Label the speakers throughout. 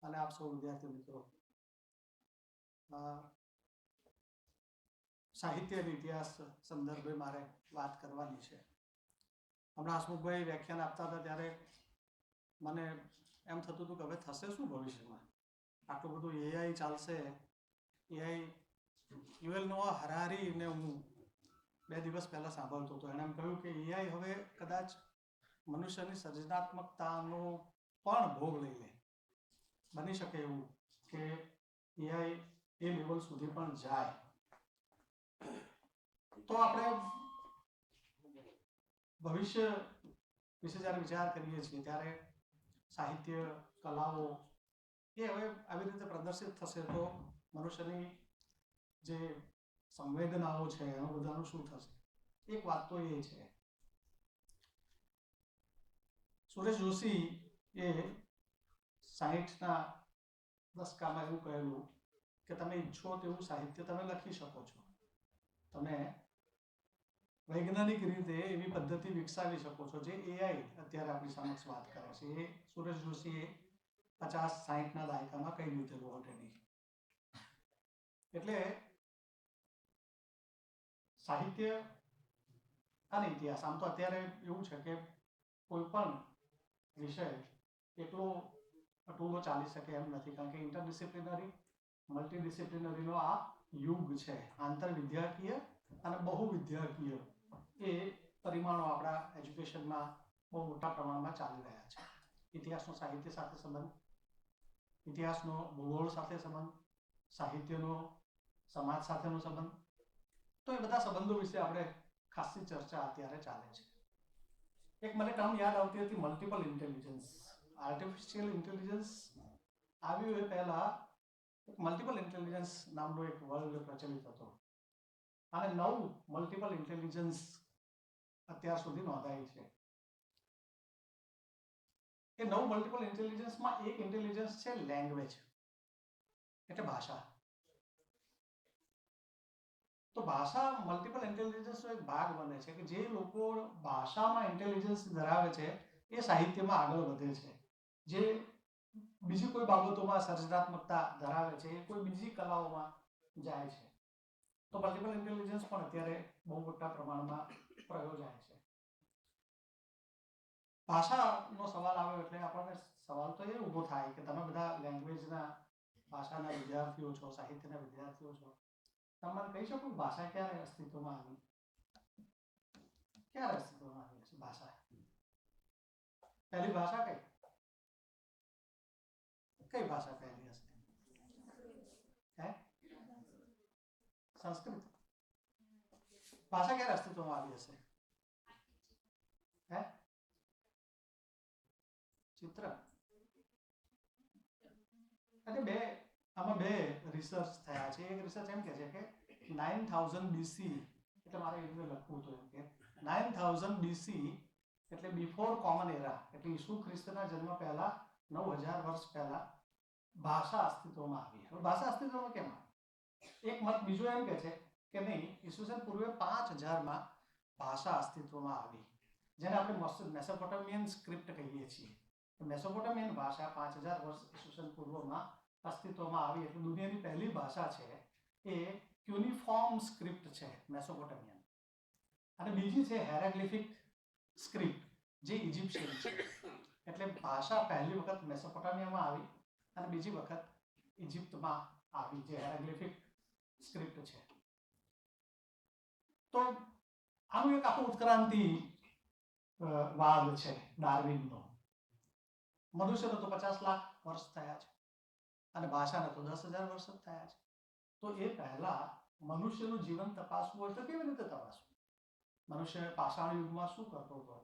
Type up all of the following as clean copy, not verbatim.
Speaker 1: અને આપ સૌ વિદ્યાર્થી મિત્રો, સાહિત્ય અને ઇતિહાસ સંદર્ભે મારે વાત કરવાની છે. હમણાં હસમુખભાઈ વ્યાખ્યાન આપતા હતા ત્યારે મને એમ થતું હતું કે હવે થશે શું ભવિષ્યમાં, આટલું બધું એઆઈ ચાલશે. એઆઈ યુએલ નોઆ હરારીને હું 2 દિવસ પહેલા સાંભળતો હતો. એણે એમ કહ્યું કે એઆઈ હવે કદાચ મનુષ્યની સર્જનાત્મકતાનો પણ ભોગ લઈ લે. બની શકે એવું કે એઆઈ એ લેવલ સુધી પણ જાય. તો આપણે ભવિષ્ય વિશે જ્યારે વિચાર કરીએ છીએ ત્યારે સાહિત્ય, કલાઓ એ હવે આવી રીતે પ્રદર્શિત થશે તો મનુષ્યની જે સંવેદનાઓ છે એનું બધાનું શું થશે. એક વાત તો એ છે, સુરેશ જોશી એ 60ના દશકામાં એવું કહેલું કે તમે ઈચ્છો તેવું સાહિત્ય તમે લખી શકો છો, તમે વૈજ્ઞાનિક રીતે એવી પદ્ધતિ વિકસાવી શકો છો જે એઆઈ અત્યારે આપણી સમક્ષ વાત કરે છે. એ સુરેશ જોશીએ 50-60ના દાયકામાં કહી દીધેલું ઓલરેડી. એટલે સાહિત્ય અને ઇતિહાસ આમ તો અત્યારે એવું છે કે કોઈ પણ વિષય એટલો અટૂળો ચાલી શકે એમ નથી, કારણ કે ઇન્ટરડિસિપ્લિનરી મલ્ટીડિસિપ્લિનરીનો આ યુગ છે. આંતર વિદ્યાકીય અને બહુ વિદ્યાકીય એ પરિમાણો આપણા એજ્યુકેશનમાં બહુ મોટા પ્રમાણમાં ચાલી રહ્યા છે. ઇતિહાસનો સાહિત્ય સાથે સંબંધ, ઇતિહાસનો ભૂગોળ સાથે સંબંધ, સાહિત્યનો સમાજ સાથેનો સંબંધ, તો એ બધા સંબંધો વિશે આપણે ખાસી ચર્ચા અત્યારે ચાલે છે. એક મને ટર્મ યાદ આવતી હતી, મલ્ટિપલ ઇન્ટેલિજન્સ. આર્ટિફિશિયલ ઇન્ટેલિજન્સ આવ્યું એ પહેલા મલ્ટિપલ ઇન્ટેલિજન્સ નામનો એક વર્ડ પ્રચલિત હતો, અને 9 મલ્ટિપલ ઇન્ટેલિજન્સ અત્યાર સુધી નોંધાઈ છે. એ 9 મલ્ટિપલ ઇન્ટેલિજન્સમાં એક ઇન્ટેલિજન્સ છે લેંગ્વેજ, એટલે ભાષા. તો ભાષા મલ્ટિપલ ઇન્ટેલિજન્સનો એક ભાગ બને છે કે જે લોકો ભાષામાં ઇન્ટેલિજન્સ ધરાવે છે એ સાહિત્યમાં આગળ વધે છે. જે બીજી કોઈ બાબતોમાં સર્જનાત્મકતા ધરાવે છે એ કોઈ બીજી કલાઓમાં જાય છે. તો મલ્ટિપલ ઇન્ટેલિજન્સ પણ અત્યારે બહુ મોટા પ્રમાણમાં પ્રયોજાય છે. ભાષાનો સવાલ આવ્યો એટલે આપણને સવાલ તો એ ઊભો થાય કે તમે બધા લેંગ્વેજના, ભાષાના વિદ્યાર્થીઓ છો, સાહિત્યના વિદ્યાર્થીઓ છો, તમે મને કહી શકો ભાષા ક્યારે અસ્તિત્વમાં આવી? ક્યારે અસ્તિત્વમાં આવી છે ભાષા? પહેલી ભાષા કઈ ભાષા પહેલી હશે? સંસ્કૃત. ભાષા ક્યારે અસ્તિત્વમાં આવી હશે? ચિત્ર. એટલે આમાં બે રિસર્ચ થયા છે. એક રિસર્ચ એમ કહે છે કે 9000 BC, એટલે મારે એ લખવું હતું એમ કે 9000 BC એટલે બિફોર કોમન એરા, એટલે ઈસુ ખ્રિસ્તના જન્મ પહેલા 9000 વર્ષ પહેલા ભાષા અસ્તિત્વમાં આવી. હવે ભાષા અસ્તિત્વમાં કેમ આવી? એક મત બીજો એમ કહે છે કે નહીં, ઈસુસન પૂર્વે 5000માં ભાષા અસ્તિત્વમાં આવી, જેને આપણે મેસોપોટામિયન સ્ક્રિપ્ટ કહીએ છીએ. મેસોપોટામિયન ભાષા 5000 વર્ષ ઈસુસન પૂર્વમાં અસ્તિત્વમાં આવી. એટલે દુનિયાની પહેલી ભાષા છે એ ક્યુનિફોર્મ સ્ક્રિપ્ટ છે, મેસોપોટામિયન. અને બીજી છે હેરાગ્લિફિક સ્ક્રિપ્ટ, જે ઇજિપ્શિયન છે. એટલે ભાષા પહેલી વખત મેસોપોટામિયામાં આવી અને બીજી વખત ઇજિપ્તમાં આવી, જે હેરાગ્લિફિક સ્ક્રિપ્ટ છે. તો આનું એક આખું ઉત્ક્રાંતિ વાદ છે ડાર્વિનનો. મનુષ્યનો તો 50 લાખ વર્ષ થયા છે અને ભાષાને તો 10,000 વર્ષ જ થયા છે. તો એ પહેલા મનુષ્યનું જીવન તપાસવું હોય તો કેવી રીતે તપાસવું? મનુષ્ય પાષાણ યુગમાં શું કરતો હતો,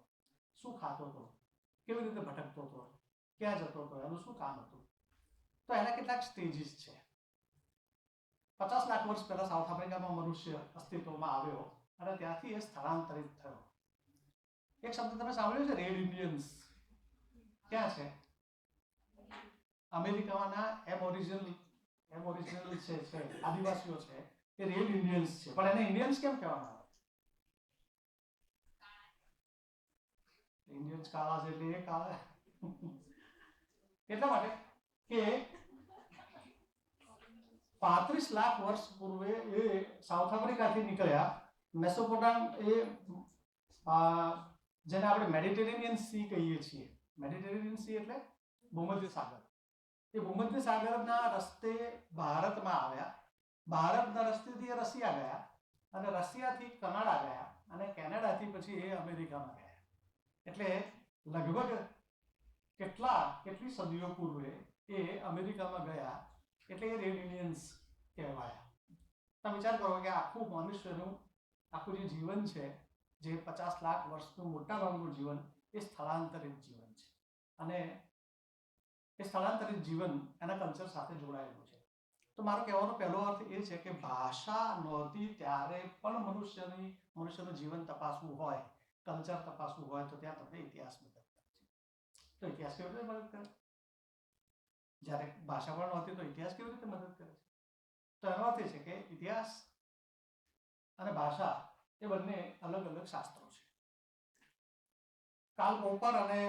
Speaker 1: શું ખાતો હતો, કેવી રીતે ભટકતો હતો, ક્યાં જતો હતો, એનું શું કામ હતું? તો એના કેટલાક સ્ટેજીસ છે. 50 લાખ વર્ષ પહેલા સાઉથ આફ્રિકામાં મનુષ્ય અસ્તિત્વમાં આવ્યો અને ત્યાંથી એ સ્થળાંતરિત થયો. એક શબ્દ તમે સાંભળ્યો છે, રેડ ઇન્ડિયન્સ. ક્યાં છે? અમેરિકાના એબોરિજિનલ છે, આદિવાસીઓ છે, એ રેડ ઇન્ડિયન્સ છે. પણ એને ઇન્ડિયન્સ કેમ કહેવામાં આવે? ઇન્ડિયન્સ કાળા છે એટલે એ કાળા એટલા માટે કે 35 લાખ વર્ષ પૂર્વે એ સાઉથ આફ્રિકાથી નીકળ્યા. મેસોપોટામ એ જેને આપણે મેડિટેરેનિયન સી કહીએ છીએ. મેડિટેરેનિયન સી એટલે ભૂમધ્ય સાગર. એ ભૂમધ્ય સાગરના રસ્તે ભારતમાં આવ્યા. ભારતના રસ્તેથી એ રશિયા ગયા અને રશિયાથી કનાડા ગયા અને કેનેડાથી પછી એ અમેરિકામાં ગયા. એટલે લગભગ કેટલી સદીઓ પૂર્વે એ અમેરિકામાં ગયા. એટલે એ રેડ ઇન્ડિયન્સ કહેવાયા. તમે વિચાર કરો કે આખું મનુષ્યનું આખું જે જીવન છે, જે 50 લાખ વર્ષનું મોટા ભાગનું જીવન, એ સ્થળાંતરિત જીવન છે. અને એ સ્થળાંતરિત જીવન એના કલ્ચર સાથે જોડાયેલું છે. તો મારો કહેવાનો પહેલો અર્થ એ છે કે ભાષા નહોતી ત્યારે પણ મનુષ્યનું જીવન તપાસવું હોય, કલ્ચર તપાસવું હોય, તો ત્યાં તમને ઇતિહાસ મદદ કરે છે. તો ઇતિહાસ કેવી રીતે મદદ કરે? જ્યારે ભાષા પણ નહોતી તો ઇતિહાસ કેવી રીતે મદદ કરે છે? તો એનો અર્થ એ છે કે ઇતિહાસ અને ભાષા એ બંને અલગ અલગ શાસ્ત્રો છે. કાર્લ પોપર અને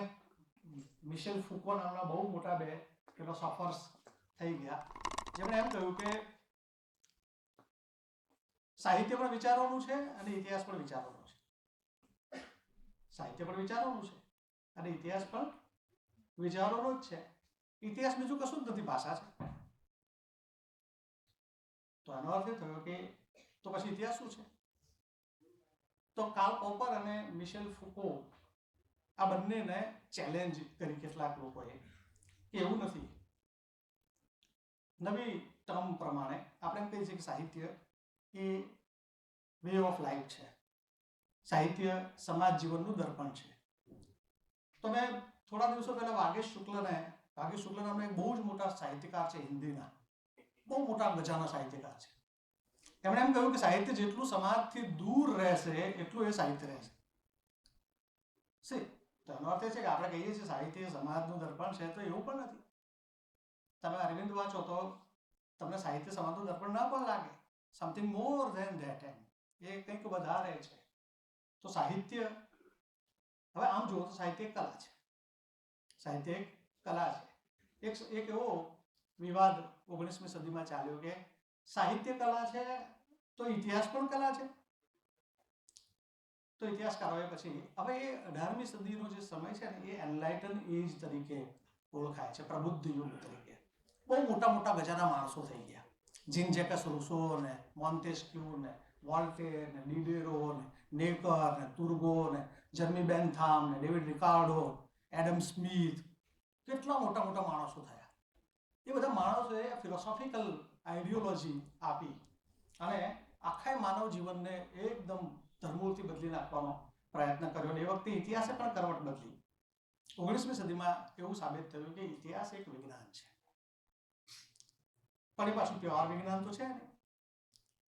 Speaker 1: મિશેલ ફુકો નામના બહુ મોટા બે ફિલોસોફર્સ થઈ ગયા, જેમણે એમ કહ્યું કે સાહિત્ય પણ વિચારોનું છે અને ઇતિહાસ પણ વિચારોનો છે. સાહિત્ય પણ વિચારોનું છે અને ઇતિહાસ પણ વિચારોનો જ છે. ઇતિહાસ બીજું કશું જ નથી, ભાષા છે. તો આનો અર્થ એ થયો કે તો પછી ઇતિહાસ શું છે? તો કાર્લ પોપર અને મિશેલ ફુકો આ બંનેને ચેલેન્જ કરી કેટલાક લોકોએ કે એવું નથી. નવી ટર્મ પ્રમાણે આપણે એમ કહીએ છીએ કે સાહિત્ય એ વે ઓફ લાઈફ છે. સાહિત્ય સમાજ જીવનનું દર્પણ છે. તો મેં થોડા દિવસો પહેલા વાગેશ શુક્લ નામના એક બહુ જ મોટા સાહિત્યકાર છે, હિન્દીના બહુ મોટા ગજાના સાહિત્યકાર છે. એમણે એમ કહ્યું કે સાહિત્ય જેટલું સમાજથી દૂર રહેશે એટલું એ સાહિત્ય રહેશે. તો એનો અર્થ એ છે કે આપણે કહીએ છીએ સાહિત્ય સમાજનું દર્પણ છે, તો એવું પણ નથી. તમે અરવિંદ વાંચો તો તમને સાહિત્ય સમાજનું દર્પણ ના પણ લાગે. Something more than that. એ કંઈક વધારે છે. તો સાહિત્ય, હવે આમ જુઓ તો સાહિત્ય એક કલા છે. સાહિત્ય એક કલા છે. એક એવો વિવાદ 19મી સદીમાં ચાલ્યો કે સાહિત્ય કલા છે તો ઇતિહાસ પણ કલા છે. તો ઇતિહાસકારોએ પછી હવે એ 18મી સદીનો જે સમય છે ને, એ એનલાઇટન એજ તરીકે ઓળખાય છે, પ્રબુદ્ધ યુગ તરીકે. બહુ મોટા મોટા ગજાના માણસો થઈ ગયા. જીન જેકસ રૂસો ને, મોન્ટેસ્ક્યુ ને, વોલ્ટેર ને, ડિડેરો ને, નેકર ને, તુર્ગો ને, જર્મી બેન્થામ ને, ડેવિડ રિકાર્ડો, એડમ સ્મિથ, કેટલા મોટા મોટા માણસો થયા. એ બધા માણસોએ ફિલોસોફિકલ આઈડિયોલોજી આપી અને આખા માનવ જીવનને એકદમ ધર્મૂળથી બદલી નાખવાનો પ્રયત્ન કર્યો. અને એ વખતે ઇતિહાસે પણ કરવટ બદલી. 19મી સદીમાં એવું સાબિત થયું કે ઇતિહાસ એક વિજ્ઞાન છે, પણ એ પાછું પ્યોર વિજ્ઞાન તો છે નહીં.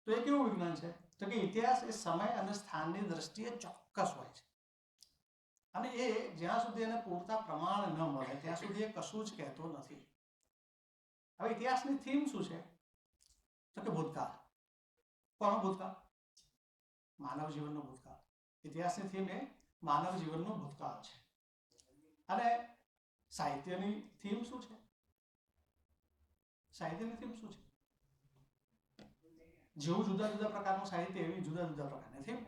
Speaker 1: તો એ કેવું વિજ્ઞાન છે? તો કે ઇતિહાસ એ સમય અને સ્થાનની દ્રષ્ટિએ ચોક્કસ હોય છે અને એ જ્યાં સુધી એને પૂરતા પ્રમાણ ન મળે ત્યાં સુધી એ કશું જ કહેતો નથી. હવે ઇતિહાસની થીમ શું છે? તો કે ભૂતકાળ. કોનો ભૂતકાળ? માનવ જીવનનો ભૂતકાળ. ઇતિહાસની થીમ એ માનવ જીવનનો ભૂતકાળ છે. અને સાહિત્યની થીમ શું છે? સાહિત્યની થીમ શું છે? જેવું જુદા જુદા પ્રકારનું સાહિત્ય એવી જુદા જુદા પ્રકારની થીમ.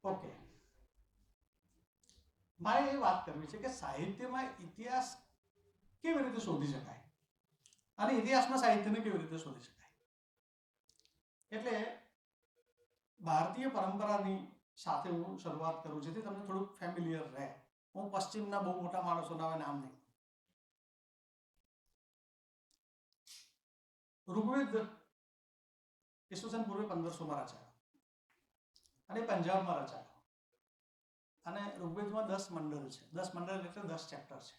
Speaker 1: ઓકે, મારે એ વાત કરવી છે કે સાહિત્યમાં ઇતિહાસ કેવી રીતે શોધી શકાય અને ઇતિહાસમાં સાહિત્યને કેવી રીતે શોધી શકાય. એટલે ભારતીય પરંપરાની સાથે હું શરૂઆત કરું, જેથી તમને થોડુંક ફેમિલિયર રહે. હું પશ્ચિમના બહુ મોટા માણસોના હવે નામ નહીં. ઋગ્વેદ ઈસવીસન પૂર્વે 1500માં રચાયો અને પંજાબમાં રચાયો. અને ઋગ્વેદમાં 10 મંડળ છે. 10 મંડળ એટલે 10 ચેપ્ટર છે.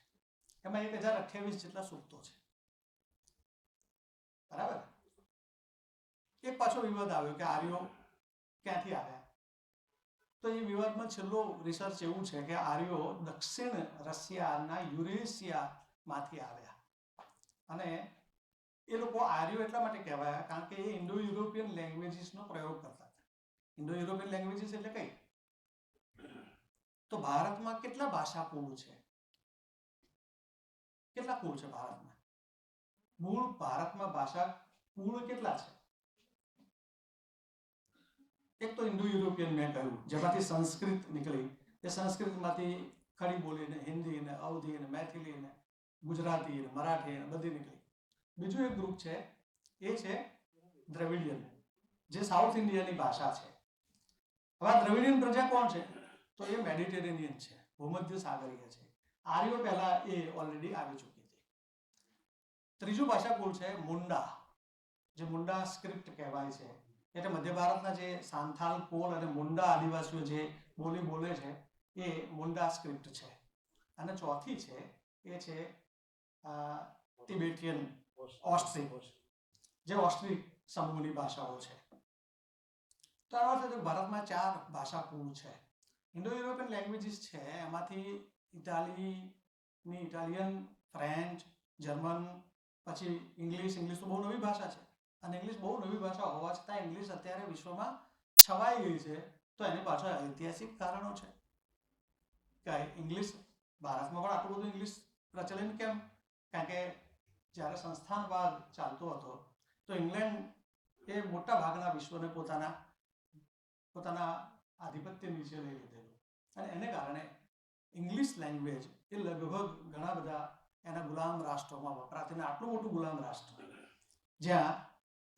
Speaker 1: એમાં 1028 જેટલા સૂક્તો છે. બરાબર. એક પાછો વિવાદ આવ્યો કે આર્યો ક્યાંથી આવ્યા. તો એ વિવાદમાં છેલ્લો રિસર્ચ એવું છે કે આર્યો દક્ષિણ રશિયાના યુરેશિયામાંથી આવ્યા. અને એ લોકો આર્યો એટલા માટે કહેવાયા કારણ કે એ ઇન્ડો યુરોપિયન લેંગ્વેજીસનો પ્રયોગ કરતા હતા. ઇન્ડો યુરોપિયન લેંગ્વેજીસ એટલે કઈ? તો ભારતમાં કેટલા ભાષાકુળ છે? કેટલા કુળ છે ભારતમાં? મૂળ ભારતમાં ભાષા કુળ કેટલા છે? એક તો ઇન્ડો યુરોપિયન મેં કહ્યું, જેમાંથી સંસ્કૃત નીકળી, એ સંસ્કૃતમાંથી ખડી બોલી ને હિન્દી ને અવધી ને મૈથિલી ને ગુજરાતી ને મરાઠી ને બધી નીકળી. બીજું એક ગ્રુપ છે, એ છે દ્રવિડિયન, જે સાઉથ ઇન્ડિયાની ભાષા છે. હવે આ દ્રવિડિયન પ્રજા કોણ છે? તો એ મેડિટેરેનિયન છે, ભૂમધ્ય સાગરીય છે. આર્યો પહેલા એ ઓલરેડી આવી ચૂકી હતી. ત્રીજું ભાષા કુળ છે મુંડા, જે મુંડા સ્ક્રિપ્ટ કહેવાય છે. એટલે મધ્ય ભારતના જે સાંથાલ, કોલ અને મુંડા આદિવાસીઓ જે બોલી બોલે છે એ મુંડા સ્ક્રિપ્ટ છે. અને ચોથી છે એ છે તિબેટિયન ઓસ્ટ્રિક, જે ઓસ્ટ્રિક સમૂહની ભાષાઓ છે. તો આનો અર્થ ભારતમાં 4 ભાષા કુળ છે. ઇન્ડો યુરોપિયન લેંગ્વેજીસ છે, એમાંથી ઇટાલિયન, ફ્રેન્ચ, જર્મન, પછી ઇંગ્લિશ તો બહુ નવી ભાષા છે. અને ઇંગ્લિશ બહુ નવી ભાષા હોવા છતાં ઇંગ્લિશ અત્યારે વિશ્વમાં છવાઈ ગઈ છે. તો એની પાછળ ઐતિહાસિક કારણો છે કે ઇંગ્લિશ ભારતમાં પણ આટલું બધું ઇંગ્લિશ પ્રચલન કેમ? કારણ કે જ્યારે સંસ્થાનવાદ ચાલતો હતો તો ઇંગ્લેન્ડ એ મોટા ભાગના વિશ્વને પોતાના આધિપત્ય નીચે લઈ લીધેલું. અને એને કારણે ઇંગ્લિશ લેંગ્વેજ એ લગભગ ઘણા બધા એના ગુલામ રાષ્ટ્રોમાં વપરાતી. અને આટલું મોટું ગુલામ રાષ્ટ્ર જ્યાં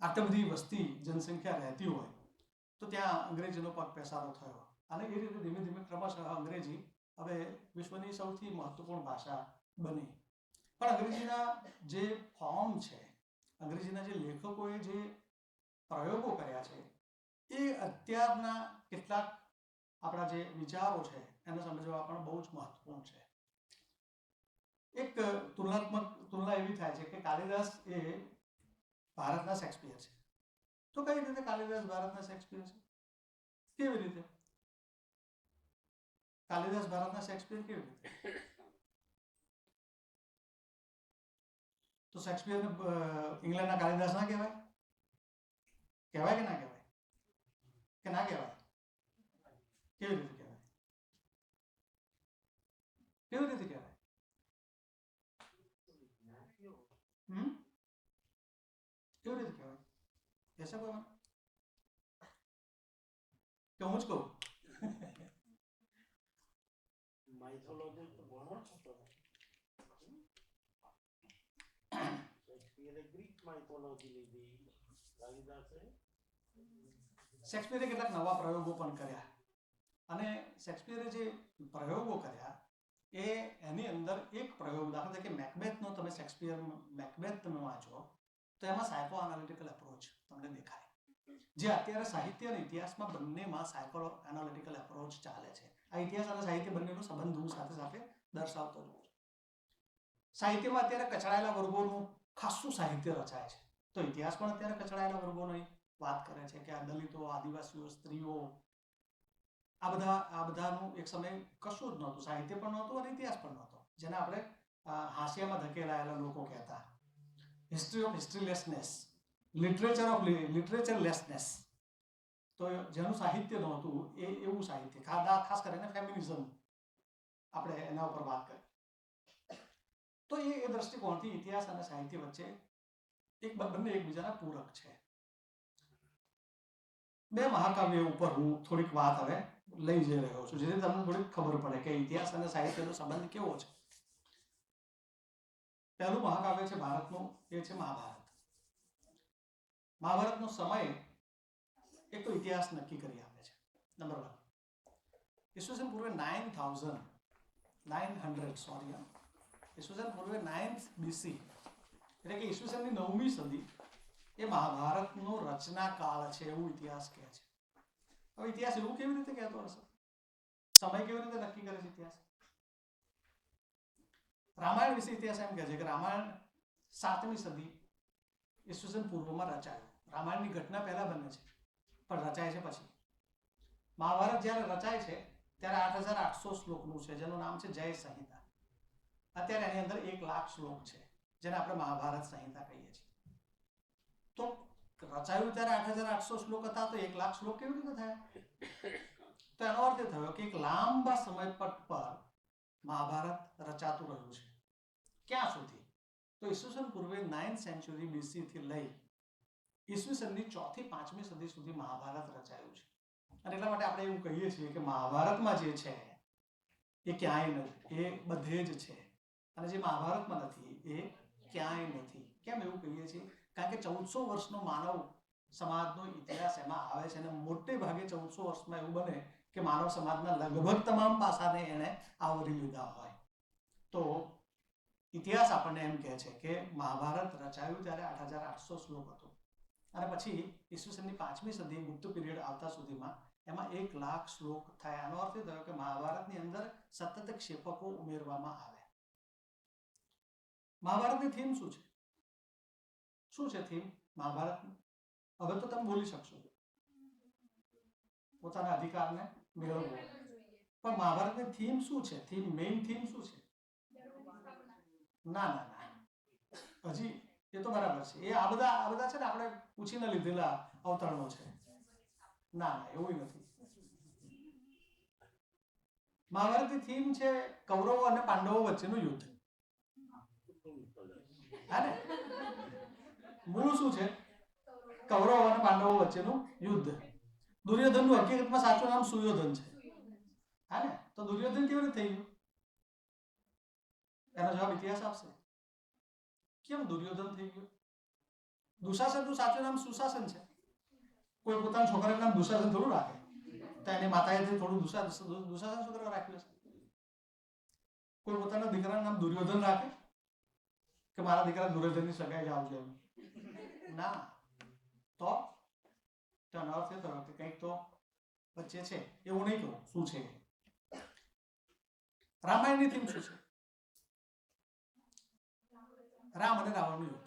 Speaker 1: આટલી બધી વસ્તી જનસંખ્યા રહેતી હોય તો ત્યાં અંગ્રેજીનો પગ પેસારો થયો. અને એ રીતે ધીમે ધીમે ક્રમશઃ અંગ્રેજી હવે વિશ્વની સૌથી મહત્વપૂર્ણ ભાષા બની. પણ અંગ્રેજીના જે ફોર્મ છે, અંગ્રેજીના જે લેખકોએ જે પ્રયોગો કર્યા છે, એ અત્યારના કેટલાક આપણા જે વિચારો છે એને સમજવા પણ બહુ જ મહત્વપૂર્ણ છે. એક તુલના એવી થાય છે કે કાલિદાસ એ ભારતના શેક્સપિયર છે. તો કઈ રીતે કાલિદાસ ભારતના શેક્સપિયર છે? કેવી રીતે કાલિદાસ ભારતના શેક્સપિયર કેવી રીતે? તો શેક્સપિયરને ઇંગ્લેન્ડના કાલિદાસ ના કહેવાય? કહેવાય કે ના કહેવાય? કે ના કહેવાય? કેવી રીતે કહેવાય? કેવી રીતે કહેવાય? કેવી રીતે કહેવાય? ऐसा कोई કે હું જ કહું?
Speaker 2: માઇથોલોજી તો ભણો છો તો શેક્સપિયરે ગ્રીક માઇથોલોજી લીધી, કાલિદાસે
Speaker 1: શેક્સપિયરે કેટલાક નવા પ્રયોગો પણ કર્યા. અને શેક્સપિયરે જે પ્રયોગો કર્યા એ એની અંદર એક પ્રયોગ, દાખલા તરીકે મેકબેથનો તમે શેક્સપિયર મેકબેથ તમે વાંચો તો એમાં સાયકો એનાલિટિકલ એપ્રોચ તમને દેખાય. જે અત્યારે સાહિત્ય અને ઇતિહાસમાં બંનેમાં સાયકો એનાલિટિકલ એપ્રોચ ચાલે છે. આ ઇતિહાસ અને સાહિત્ય બંનેનો સંબંધ હું સાથે સાથે દર્શાવતો જ છું. સાહિત્યમાં અત્યારે કચડાયેલા વર્ગોનું ખાસું સાહિત્ય રચાય છે. તો ઇતિહાસ પણ અત્યારે કચડાયેલા વર્ગોની વાત કરે છે કે આ દલિતો, આદિવાસીઓ, સ્ત્રીઓ, આ બધાનું એક સમય કશું જ નહોતું. સાહિત્ય પણ નહોતું અને ઇતિહાસ પણ નહોતો. જેને આપણે હાસ્યમાં ધકેલાયેલા લોકો કહેતા. History of historylessness, literature of literaturelessness. તો જેનું સાહિત્ય નહોતું એ એવું સાહિત્ય, ખાસ કરીને ફેમિનિઝમ આપણે એના ઉપર વાત કરી. તો એ દ્રષ્ટિકોણથી ઇતિહાસ અને સાહિત્ય વચ્ચે બંને એકબીજાના પૂરક છે. 2 મહાકાવ્યો ઉપર હું થોડીક વાત હવે લઈ જઈ રહ્યો છું, જેથી તમને થોડીક ખબર પડે કે ઇતિહાસ અને સાહિત્યનો સંબંધ કેવો છે. પહેલું મહાકાવ્ય છે ભારતનું, એ છે મહાભારત. મહાભારતનો સમય એક તો ઇતિહાસ નક્કી કરી આપે છે. નંબર 1, ઈસવીસન પૂર્વે 900 ઈસવીસન પૂર્વે 9th BC, એટલે કે ઈસવીસનની 9મી સદી એ મહાભારતનો રચના કાળ છે એવું ઇતિહાસ કહે છે. હવે ઇતિહાસ એવું કેવી રીતે કહેતો હશે? સમય કેવી રીતે નક્કી કરે છે ઇતિહાસ? રામાયણ વિશે ઇતિહાસ એમ કહે છે કે રામાયણ 7મી સદી ઈસવીસન પૂર્વમાં રચાયું. રામાયણની ઘટના પહેલા બને છે પણ રચાય છે પછી. મહાભારત જ્યારે રચાય છે ત્યારે 8800 શ્લોકનું છે, જેનું નામ છે જય સંહિતા. અત્યારે એની અંદર 1 લાખ શ્લોક છે, જેને આપણે મહાભારત સંહિતા કહીએ છીએ. તો રચાયું ત્યારે 8800 શ્લોક હતા, તો 1 લાખ શ્લોક કેવી રીતે થયા? તો એનો અર્થ એ થયો કે એક લાંબા સમય પટ પર મહાભારત રચાતું રહ્યું છે. ક્યાં સુધી? તો ઈસવીસન પૂર્વે 9th સેન્ચુરી BC થી લઈ ઈસવીસનની 4થી 5મી સદી સુધી મહાભારત રચાયું છે. અને એટલા માટે આપણે એવું કહીએ છીએ કે મહાભારતમાં જે છે એ ક્યાંય નથી, એ બધે જ છે, અને જે મહાભારતમાં નથી એ ક્યાંય નથી. કેમ એવું કહીએ છીએ? કારણ કે 1400 વર્ષનો માનવ સમાજનો ઇતિહાસ એમાં આવે છે, અને મોટે ભાગે 1400 વર્ષમાં એવું બને કે માનવ સમાજના લગભગ તમામ પાસાને એને આવરી લીધા હોય. તો ઇતિહાસ આપણને એમ કહે છે કે મહાભારત રચાયું ત્યારે 8800 શ્લોક હતો, અને પછી ઈસવીસનની 5મી સદી ગુપ્ત પીરિયડ આવતા સુધીમાં એમાં 1 લાખ શ્લોક થયા. આનો અર્થ એ થયો કે મહાભારતની અંદર સતત ક્ષેપકો ઉમેરવામાં આવ્યા. મહાભારતની થીમ શું છે? શું છે થીમ મહાભારતની? હવે તો તમે બોલી શકશો, પોતાના અધિકારને મેળવવો. પણ મહાભારતની થીમ શું છે? થીમ, મેઇન થીમ શું છે? ના ના ના, હજી એ તો બરાબર છે. એ આ બધા છે ને આપણે પૂછીને લીધેલા અવતરણો છે. ના ના, એવું નથી. મહાભારતની થીમ છે કૌરવો અને પાંડવો વચ્ચેનું યુદ્ધ. હા ને? મૂળ શું છે? કૌરવો અને પાંડવો વચ્ચેનું યુદ્ધ. દુર્યોધનનું હકીકતમાં સાચું નામ સુયોધન છે. હા ને? તો દુર્યોધન કેવી રીતે થઈ ગયું? એનો જવાબ ઇતિહાસ આપશે. કેમ દુર્યોધન થઈ ગયો? દુશાસનનું સાચું નામ સુશાસન છે. કોઈ પોતાના છોકરાનું નામ દુશાસન થોડું રાખે. તો એની માતાએ થોડું દુશાસન છોકરા રાખ્યું છે. કોઈ પોતાના દીકરાનું નામ દુર્યોધન રાખે કે મારા દીકરા દુર્યોધનની સગાઈ જાવ છે? ના. તો તેનો અર્થ એ થયો કે કંઈક તો વચ્ચે છે. એવું નહીં કહું શું છે. રામાયણની થીમ શું છે? રામ અને રાવણનું યુદ્ધ.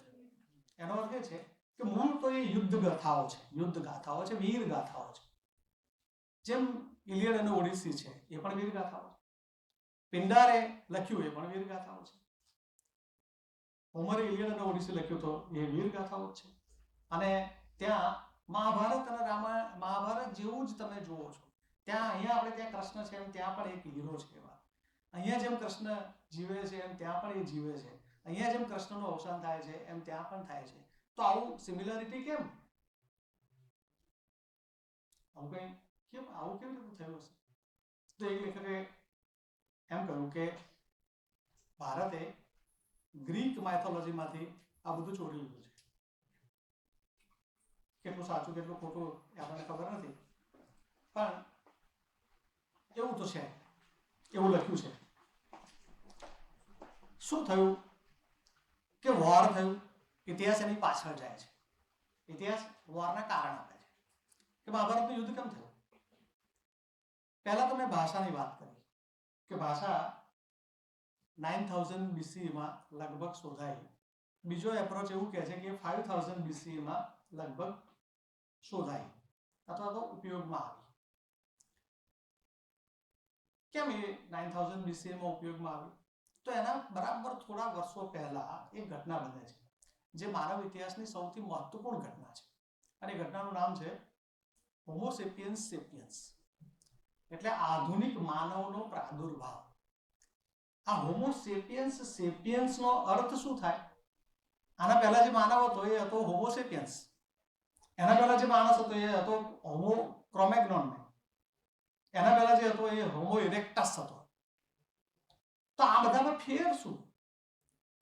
Speaker 1: એનો અર્થ એ છે કે મૂળ તો એ યુદ્ધ ગાથાઓ છે, યુદ્ધ ગાથાઓ છે, વીર ગાથાઓ છે. જેમ ઇલિયડ અને ઓડિસી છે, એ પણ વીર ગાથાઓ છે. પિંડારે લખ્યું એ પણ વીર ગાથાઓ છે. હોમરે ઇલિયડ અને ઓડિસી લખ્યું તો એ વીર ગાથાઓ છે. અને ત્યાં મહાભારત અને મહાભારત જેવું જ તમે જુઓ છો. ત્યાં અહીંયા આપણે ત્યાં કૃષ્ણ છે એમ ત્યાં પણ એક હીરો છે. એવા અહીંયા જેમ કૃષ્ણ જીવે છે એમ ત્યાં પણ એ જીવે છે. અહીંયા જેમ કૃષ્ણનું અવસાન થાય છે એમ ત્યાં પણ થાય છે. તો આવું સિમિલરિટી કેમ? આવું કેવી રીતે થયું હશે? તો એક લેખકે એમ કહ્યું કે ભારતે ગ્રીક માઇથોલોજીમાંથી આ બધું ચોરી લીધું છે. કેટલું સાચું કેટલું ખોટું આપણને ખબર નથી, પણ એવું તો છે, એવું લખ્યું છે. શું થયું કે વોર થયું. ઇતિહાસ એની પાછળ જાય છે. ઇતિહાસ વોરના કારણ આપે છે કે મહાભારતનું યુદ્ધ કેમ થયું. પહેલા તો મેં ભાષાની વાત કરી કે ભાષા 9000 BC માં લગભગ શોધાઈ. બીજો એપ્રોચ એવું કહે છે કે 5000 BC માં લગભગ શોધાઈ અથવા તો ઉપયોગમાં આવી. કેમ એ 9000 BC માં ઉપયોગમાં આવી? તો એના બરાબર થોડા વર્ષો પહેલા એક ઘટના બને છે જે માનવ ઇતિહાસની સૌથી મહત્વપૂર્ણ ઘટના છે. અને ઘટનાનું નામ છે હોમો સેપિયન્સ સેપિયન્સ, એટલે આધુનિક માનવનો પ્રાદુર્ભાવ. આ હોમો સેપિયન્સ સેપિયન્સનો અર્થ શું થાય? આના પહેલા જે માનવ હતો એ હતો હોમો સેપિયન્સ. એના પહેલા જે માણસ હતો એ હતો હોમો ક્રોમેગ્નોન. એના પહેલા જે હતો એ હોમો ઇરેક્ટસ હતો. તો આ બધામાં ફેર શું?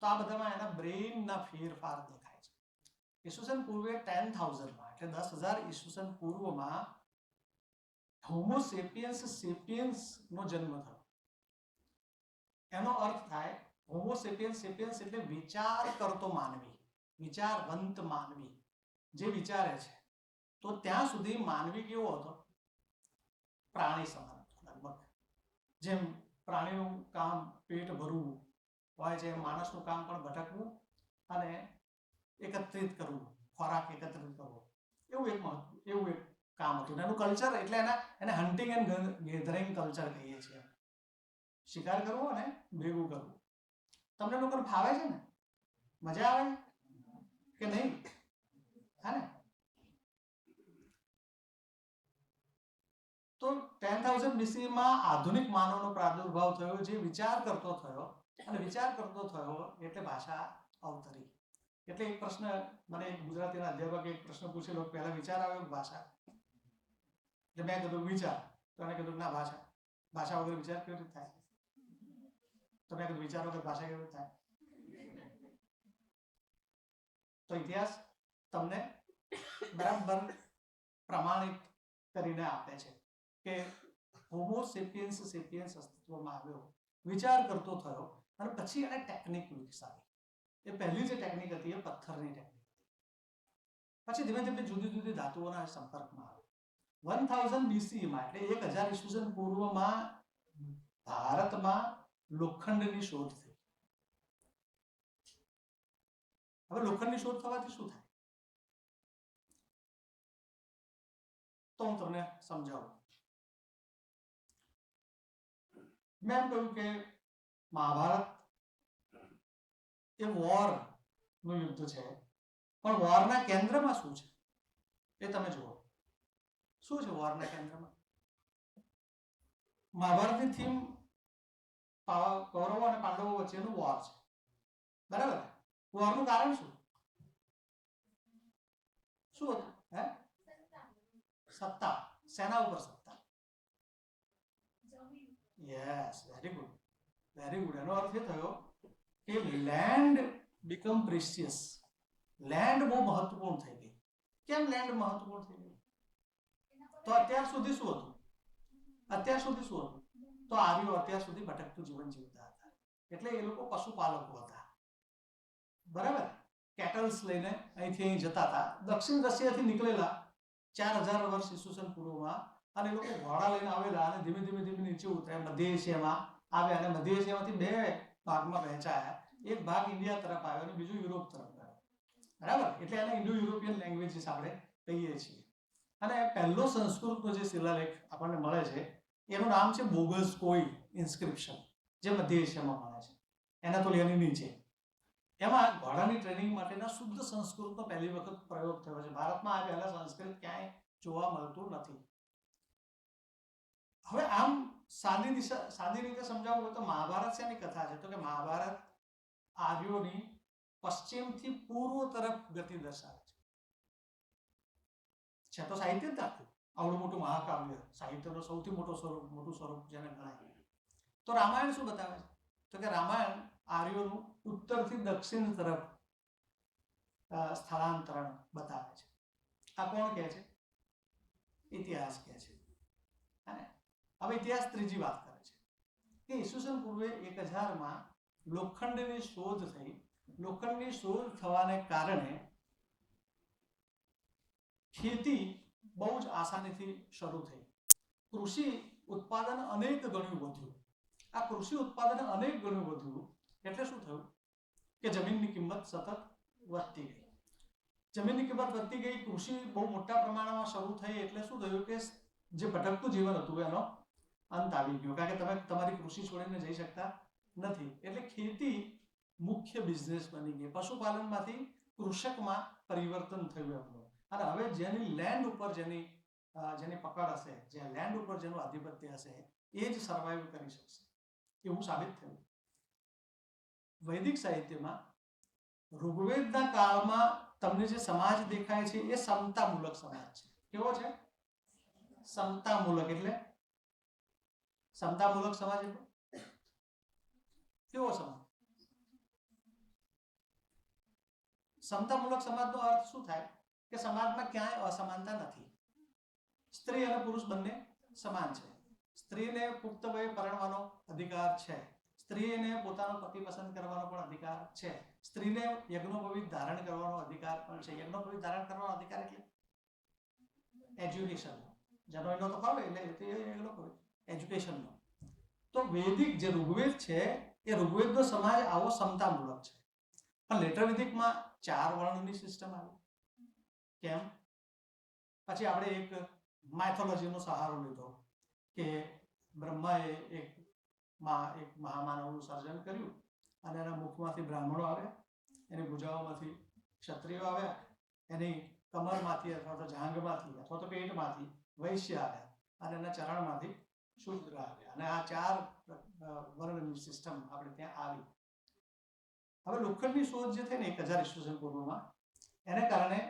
Speaker 1: તો આ બધામાં એના બ્રેઇનના ફેરફાર દેખાય છે. ઈસવીસન પૂર્વે 10,000 માં, એટલે 10,000 ઈસવીસન પૂર્વમાં હોમો સેપિયન્સ સેપિયન્સ નો જન્મ થયો. એનો અર્થ થાય હોમો સેપિયન્સ સેપિયન્સ એટલે વિચાર કરતો માનવી, વિચારવંત માનવી, જે વિચારે છે. તો ત્યાં સુધી માનવી કેવો હતો? પ્રાણી સમાન લગભગ. જેમ પ્રાણીનું કામ પેટ ભરવું હોય છે, માણસનું કામ પણ ભટકવું અને એકત્રિત કરવું, ખોરાક એકત્રિત કરવો, એવું એક કામ હતું. એનું કલ્ચર એટલે એને હન્ટિંગ એન્ડ ગેધરિંગ કલ્ચર કહીએ છીએ. શિકાર કરવો અને ભેગું કરવું. તમને લોકોને ફાવે છે ને? મજા આવે કે નહીં? હા ને? તો 10,000 BC માં આધુનિક માનવનો પ્રાદુર્ભાવ થયો, જે વિચાર કરતો થયો અને વિચાર કરતો થયો એટલે ભાષા અવતરી. એટલે એક પ્રશ્ન મને એક ગુજરાતીના અધ્યાપકે એક પ્રશ્ન પૂછેલો, પહેલા વિચાર આવ્યો કે ભાષા? એટલે મેં કીધું વિચાર. તો એને કીધું ના, ભાષા. ભાષા વગર વિચાર કેવી રીતે થાય? તો મેં કીધું વિચાર વગર ભાષા કેવી રીતે થાય? તો ઇતિહાસ તમને બરાબર પ્રમાણિત કરીને આપે છે કે હોમો સેપિયન્સ અસ્તિત્વમાં આવ્યો, વિચાર કરતો થયો અને પછી એને ટેકનિક વિકસાવી. એ પહેલી જે ટેકનિક હતી એ પથ્થરની ટેકનિક હતી. પછી ધીમે ધીમે જુદી જુદી ધાતુઓના સંપર્કમાં આવ્યો. 1000 BCE માં એટલે 1000 ઈસવીસન પૂર્વમાં ભારતમાં લોખંડની શોધ થઈ. હવે લોખંડની શોધ થવાથી શું થાય તો હું તમને સમજાવું. મેં એમ કહ્યું કે મહાભારત એ વોર નું યુદ્ધ છે, પણ વોરના કેન્દ્રમાં શું છે એ તમે જુઓ. શું છે વોરના કેન્દ્રમાં? મહાભારતની થીમ કૌરવો અને પાંડવો વચ્ચેનું વોર છે, બરાબર? વોરનું કારણ શું હતું? હે? સત્તા. સેના ઉપર સત્તા. Yes, very good, very good. એનો અર્થ એ થયો કે લેન્ડ બીકમ પ્રેશિયસ. લેન્ડ બહુ મહત્વપૂર્ણ થઈ ગઈ. કેમ લેન્ડ મહત્વપૂર્ણ થઈ ગઈ? તો અત્યાર સુધી શું હતું? તો આર્યો અત્યાર સુધી ભટકતું જીવન જીવતા હતા, એટલે એ લોકો પશુપાલકો હતા, બરાબર? કેટલ્સ લઈને અહીંથી અહીં જતા હતા. દક્ષિણ રશિયાથી નીકળેલા 4000 વર્ષ ઈસવીસન પૂર્વમાં, અને એ લોકો ઘોડા લઈને આવેલા અને ધીમે ધીમે નીચે ઉતર્યા, મધ્ય એશિયામાં આવ્યા અને મધ્ય એશિયામાંથી બે ભાગમાં વહેંચાયા. એક ભાગ ઇન્ડિયા તરફ આવ્યો અને બીજું યુરોપ તરફ ગયો, બરાબર? એટલે એને ઇન્ડો યુરોપિયન લેંગ્વેજીસ આપણે કહીએ છીએ. અને પહેલો સંસ્કૃતનો જે શિલાલેખ આપણને મળે છે એનું નામ છે બોગસકોઈ ઇન્સ્ક્રિપ્શન, જે મધ્ય એશિયામાં મળે છે, એનાતોલિયાની નીચે. એમાં ઘોડાની ટ્રેનિંગ માટેના શુદ્ધ સંસ્કૃતનો પહેલી વખત પ્રયોગ થયો છે. ભારતમાં આ પહેલા સંસ્કૃત ક્યાંય જોવા મળતું નથી. હવે આમ સાદી રીતે સમજાવવું હોય તો મહાભારત શેની કથા છે? તો કે મહાભારત આર્યોની પશ્ચિમથી પૂર્વ તરફ ગતિ દર્શાવે છે. તો સાહિત્ય જ નાખ્યું, આવડું મોટું મહાકાવ્ય, સાહિત્યનો સૌથી મોટું સ્વરૂપ જેને ગણાય. તો રામાયણ શું બતાવે છે? તો કે રામાયણ આર્યોનું ઉત્તરથી દક્ષિણ તરફ સ્થળાંતરણ બતાવે છે. આ કોણ કહે છે? ઇતિહાસ કહે છે. હવે ઇતિહાસ ત્રીજી વાત કરે છે કે ઈસવીસન પૂર્વે 1000 માં લોખંડની શોધ થઈ. લોખંડની શોધ થવાને કારણે ખેતી બહુ જ આસાનીથી શરૂ થઈ. કૃષિ ઉત્પાદન અનેક ગણું વધ્યું. આ કૃષિ ઉત્પાદન અનેક ગણું વધ્યું એટલે શું થયું કે જમીનની કિંમત સતત વધતી ગઈ. જમીનની કિંમત વધતી ગઈ, કૃષિ બહુ મોટા પ્રમાણમાં શરૂ થઈ એટલે શું થયું કે જે ભટકતું જીવન હતું એનો અંત આવી ગયો, કારણ કે તમે તમારી કૃષિ છોડીને જઈ શકતા નથી. એટલે ખેતી મુખ્ય બિઝનેસ બની ગઈ. પશુપાલનમાંથી કૃષકમાં પરિવર્તન થયું એમનું. અને હવે જેની લેન્ડ ઉપર જેની પકડ હશે, જે લેન્ડ ઉપર જેનું આધિપત્ય હશે, એ જ સર્વાઈવ કરી શકશે એવું સાબિત થયું. વૈદિક સાહિત્યમાં ઋગ્વેદના કાળમાં તમને જે સમાજ દેખાય છે એ સમતામૂલક સમાજ છે. કેવો છે? સમતામૂલક. એટલે સમતામૂલક સમાજ એટલે કેવો સમાજ? સમતામૂલક સમાજનો અર્થ શું થાય કે સમાજમાં ક્યાંય અસમાનતા નથી. સ્ત્રી અને પુરુષ બંને સમાન છે. સ્ત્રીને પુખ્ત વયે પરણવાનો અધિકાર છે. સ્ત્રીને પોતાનો પતિ પસંદ કરવાનો પણ અધિકાર છે. સ્ત્રીને યજ્ઞોપવિત ધારણ કરવાનો અધિકાર પણ છે. યજ્ઞોપવિત ધારણ કરવાનો અધિકાર એટલે એજ્યુકેશન. જેનો એનો તો ખબર એટલે એજ્યુકેશનનો. તો વૈદિક જે ઋગ્વેદ છે એ ઋગ્વેદનો સમાજ આવો સમતામૂલક છે. પણ લેટર વૈદિકમાં 4 વર્ણની સિસ્ટમ આવી. કેમ? પછી આપણે એક માઇથોલોજીનો સહારો લીધો કે બ્રહ્માએ એક મહામાનવનું સર્જન કર્યું અને એના મુખમાંથી બ્રાહ્મણો આવ્યા, એની ભુજાઓમાંથી ક્ષત્રિયો આવ્યા, એની કમરમાંથી અથવા તો જાંઘમાંથી અથવા તો પેટમાંથી વૈશ્ય આવ્યા અને એના ચરણમાંથી શુદ્ર આવ્યા અને આ 4 વર્ણની સિસ્ટમ આપણે ત્યાં આવી. હવે લોખંડની શોધ જે થઈ ને 1000 ઈસવીસન પૂર્વમાં, એને કારણે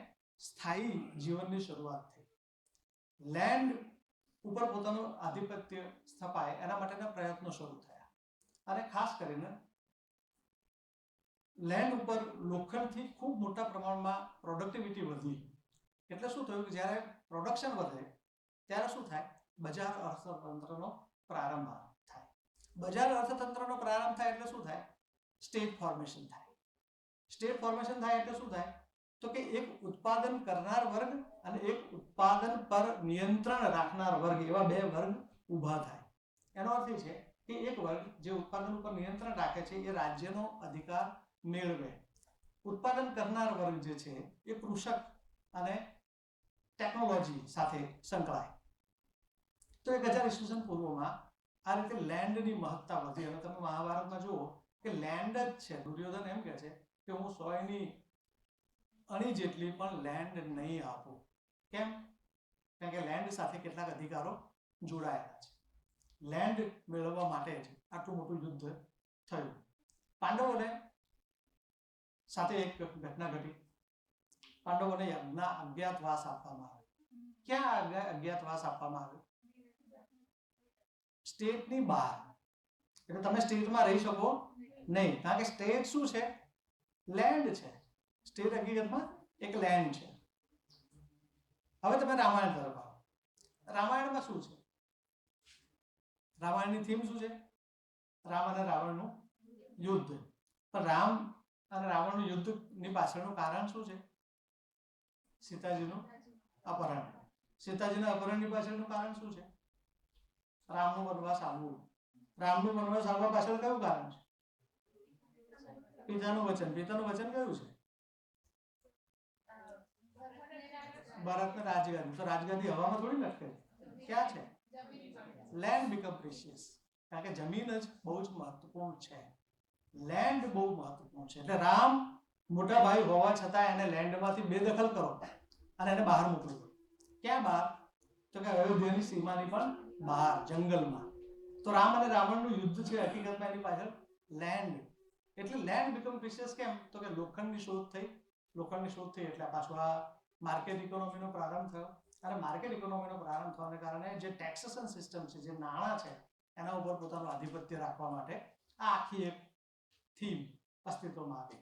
Speaker 1: સ્થાયી જીવનની શરૂઆત થઈ. લેન્ડ ઉપર પોતાનું આધિપત્ય સ્થપાય એના માટેના પ્રયત્નો શરૂ થયા અને ખાસ કરીને લેન્ડ ઉપર લોખંડથી ખૂબ મોટા પ્રમાણમાં પ્રોડક્ટિવિટી વધી. એટલે શું થયું કે જ્યારે પ્રોડક્શન વધે ત્યારે શું થાય? બજાર અર્થતંત્રનો પ્રારંભ થાય. બજાર અર્થતંત્રનો પ્રારંભ થાય એટલે શું થાય? સ્ટેટ ફોર્મેશન થાય. સ્ટેટ ફોર્મેશન થાય એટલે શું થાય? તો કે એક ઉત્પાદન કરનાર વર્ગ અને એક ઉત્પાદન પર નિયંત્રણ રાખનાર વર્ગ, એવા બે વર્ગ ઊભા થાય. એનો અર્થ એ છે કે એક વર્ગ જે ઉત્પાદન ઉપર નિયંત્રણ રાખે છે એ રાજ્યનો અધિકાર મેળવે. ઉત્પાદન કરનાર વર્ગ જે છે એ કૃષક અને ટેકનોલોજી સાથે સંકળાય. તો 1000 ઈસવીસન પૂર્વમાં આ રીતે લેન્ડની મહત્તા વધી. અને તમે મહાભારતમાં જુઓ કે લેન્ડ જ છે, દુર્યોધન એમ કહે છે કે હું 100ની અણી જેટલી પણ લેન્ડ નહીં આપું. કેમ? કારણ કે લેન્ડ સાથે કેટલાક અધિકારો જોડાયેલા છે. લેન્ડ મેળવવા માટે જ આટલું મોટું યુદ્ધ થયું. પાંડવોને સાથે એક ઘટના ઘટી. પાંડવોને અજ્ઞાતવાસ આપવામાં આવે. ક્યાં અજ્ઞાતવાસ આપવામાં આવે? સ્ટેટની બહાર. એટલે તમે સ્ટેટમાં રહી શકો નહીં, કારણ કે સ્ટેટ શું છે? લેન્ડ છે. સ્ટેટ હકીકતમાં એક લેન્ડ છે. હવે તમે રામાયણ તરફ આવો. રામાયણમાં શું છે? રામાયણની થીમ શું છે? રામ અને રાવણનું યુદ્ધ. પણ રામ અને રાવણનું યુદ્ધની પાછળનું કારણ શું છે? સીતાજીનું અપહરણ. સીતાજીના અપહરણની પાછળનું કારણ શું છે? રામનું વનવાસ આવવું. રામનું વનવાસ આવવા પાછળ કયું કારણ છે? પિતાનું વચન. પિતાનું વચન કયું છે? ભારતને રાજગાદી. તો રાજગાદી હવામાં થોડી લટકે. ક્યાં છે? Land become precious. કારણ કે જમીન જ બહુ જ મહત્વપૂર્ણ છે. લેન્ડ બહુ મહત્વપૂર્ણ છે. એટલે રામ મોટા ભાઈ હોવા છતાં એને લેન્ડમાંથી બેદખલ કરો અને એને બહાર મોકલી દો. ક્યાં બહાર? તો કે અયોધ્યાની સીમાની પણ બહાર, જંગલમાં. તો રામ અને રાવણનું યુદ્ધ છે હકીકતમાં એની પાછળ લેન્ડ. એટલે લેન્ડ બીકમ પ્રેશિયસ. કેમ? તો કે લોખંડની શોધ થઈ. લોખંડની શોધ થઈ એટલે પાછું આ માર્કેટ ઇકોનોમીનો પ્રારંભ થયો. અને માર્કેટ ઇકોનોમીનો પ્રારંભ થવાને કારણે જે ટેક્સેશન સિસ્ટમ છે, જે નાણાં છે, એના ઉપર પોતાનું આધિપત્ય રાખવા માટે આ આખી એક થીમ અસ્તિત્વમાં આવી.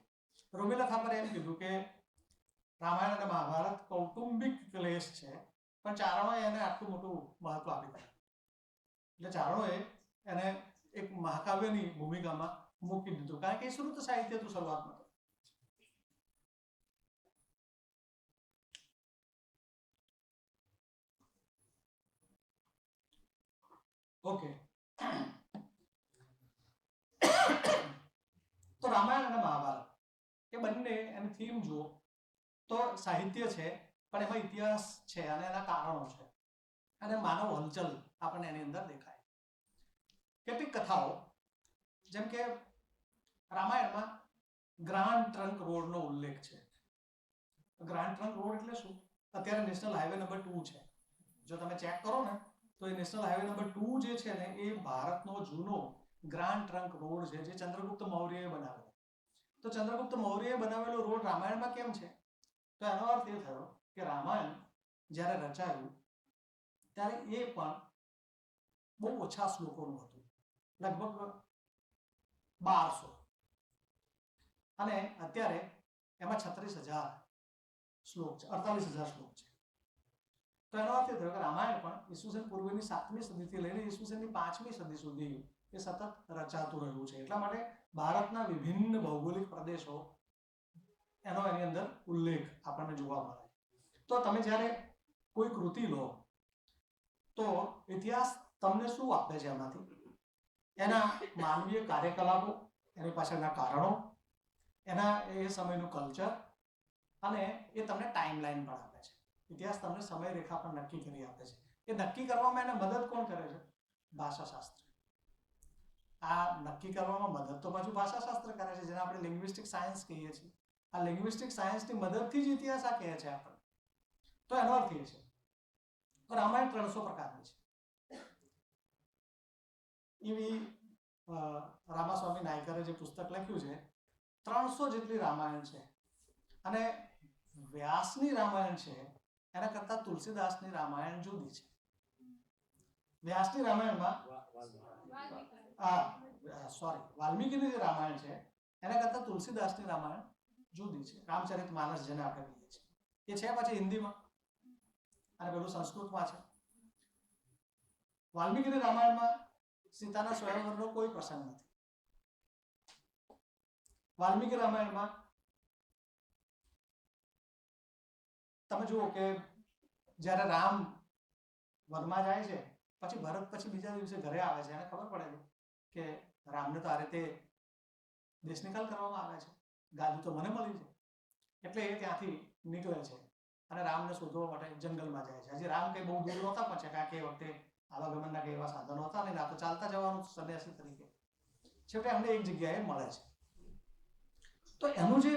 Speaker 1: રોમિલા થાપરે એમ કીધું કે રામાયણ અને મહાભારત કૌટુંબિક ક્લેશ છે, પણ ચારણોએ એને આટલું મોટું મહત્વ આપી દીધું. એટલે ચારણોએ એને એક મહાકાવ્યની ભૂમિકામાં મૂકી દીધું, કારણ કે એ શ્રુત સાહિત્ય હતું શરૂઆતમાં. ઓકે. તો રામાયણ અને મહાભારત એ બંને એની થીમ જુઓ તો સાહિત્ય છે, પણ એમાં ઇતિહાસ છે અને એના કારણો છે અને માનવ હલચલ આપણને એની અંદર દેખાય. કેટલીક કથાઓ, જેમ કે રામાયણમાં ગ્રાન્ડ ટ્રંક રોડનો ઉલ્લેખ છે. ગ્રાન્ડ ટ્રંક રોડ એટલે શું? અત્યારે નેશનલ હાઈવે નંબર 2 છે. જો તમે ચેક કરો ને તો એ નેશનલ હાઈવે નંબર 2 જે છે ને એ ભારતનો જૂનો ગ્રાન્ડ ટ્રંક રોડ છે, જે ચંદ્રગુપ્ત મૌર્યએ બનાવેલો. તો ચંદ્રગુપ્ત મૌર્યએ બનાવેલો રોડ રામાયણમાં કેમ છે? તો એનો અર્થ એ થયો કે રામાયણ જ્યારે રચાયું ત્યારે એ પણ બહુ ઓછા શ્લોકોનું હતું, લગભગ 1200, અને અત્યારે એમાં 36,000 શ્લોક છે, 48,000 શ્લોક છે. તો એનો અર્થ એ થયો કે રામાયણ પણ ઈસવીસન પૂર્વની 7મી સદીથી લઈને ઈસવીસનની 5મી સદી સુધી એ સતત રચાતું રહ્યું છે. એટલા માટે ભારતના વિભિન્ન ભૌગોલિક પ્રદેશો એનો એની અંદર ઉલ્લેખ આપણને જોવા મળે. તો તમે જ્યારે કોઈ કૃતિ લો તો ઇતિહાસ તમને શું આપે છે? એમાંથી એના માનવીય કાર્યકલાપો, એની પાછળના કારણો, એના એ સમયનું કલ્ચર, અને એ તમને ટાઈમલાઈન પણ આપે છે. ઇતિહાસ તમને સમયરેખા પણ નક્કી કરી આપે છે. એ નક્કી કરવામાં એને મદદ કોણ કરે છે? ભાષાશાસ્ત્ર. આ નક્કી કરવામાં મદદ તો પાછું ભાષાશાસ્ત્ર કરે છે, જેને આપણે લિંગ્વિસ્ટિક સાયન્સ કહીએ છીએ. આ લિંગ્વિસ્ટિક સાયન્સની મદદથી જ ઇતિહાસ આ કહે છે આપણે. તો એનો અર્થ એ છે રામાયણ 300 પ્રકારની છે. એવી રામાસ્વામી નાયકરે જે પુસ્તક લખ્યું છે 300 જેટલી રામાયણ છે અને વ્યાસની રામાયણ છે એના કરતા તુલસીદાસની રામાયણ જુદી છે. વ્યાસની રામાયણમાં વાલ્મીકીની જે રામાયણ છે એના કરતા તુલસીદાસની રામાયણ જુદી છે. રામચરિત માનસ જેને આપણે કહીએ છીએ એ છે પછી હિન્દીમાં અને પેલું સંસ્કૃતમાં છે. વાલ્મીકીની રામાયણમાં સીતાના સ્વયંવરનો કોઈ પ્રસંગ નથી. વાલ્મીકી રામાયણમાં તમે જુઓ કે જ્યારે રામ વનમાં જાય છે પછી ભરત પછી બીજા દિવસે ઘરે આવે છે એને ખબર પડે છે કે રામને તો આ રીતે દેશ નિકાલ કરવામાં આવે છે, ગાદી તો મને મળી છે. એટલે એ ત્યાંથી નીકળે છે અને રામને શોધવા માટે જંગલમાં જાય છે. હજી રામ કઈ બહુ દૂર નહોતા પહોંચ્યા કારણ કે એ વખતે આવાગમનના કઈ એવા સાધનો હતા નહીં, આ તો ચાલતા જવાનું સંન્યાસી તરીકે. છેવટે અમને એક જગ્યાએ મળે છે. તો એનું જે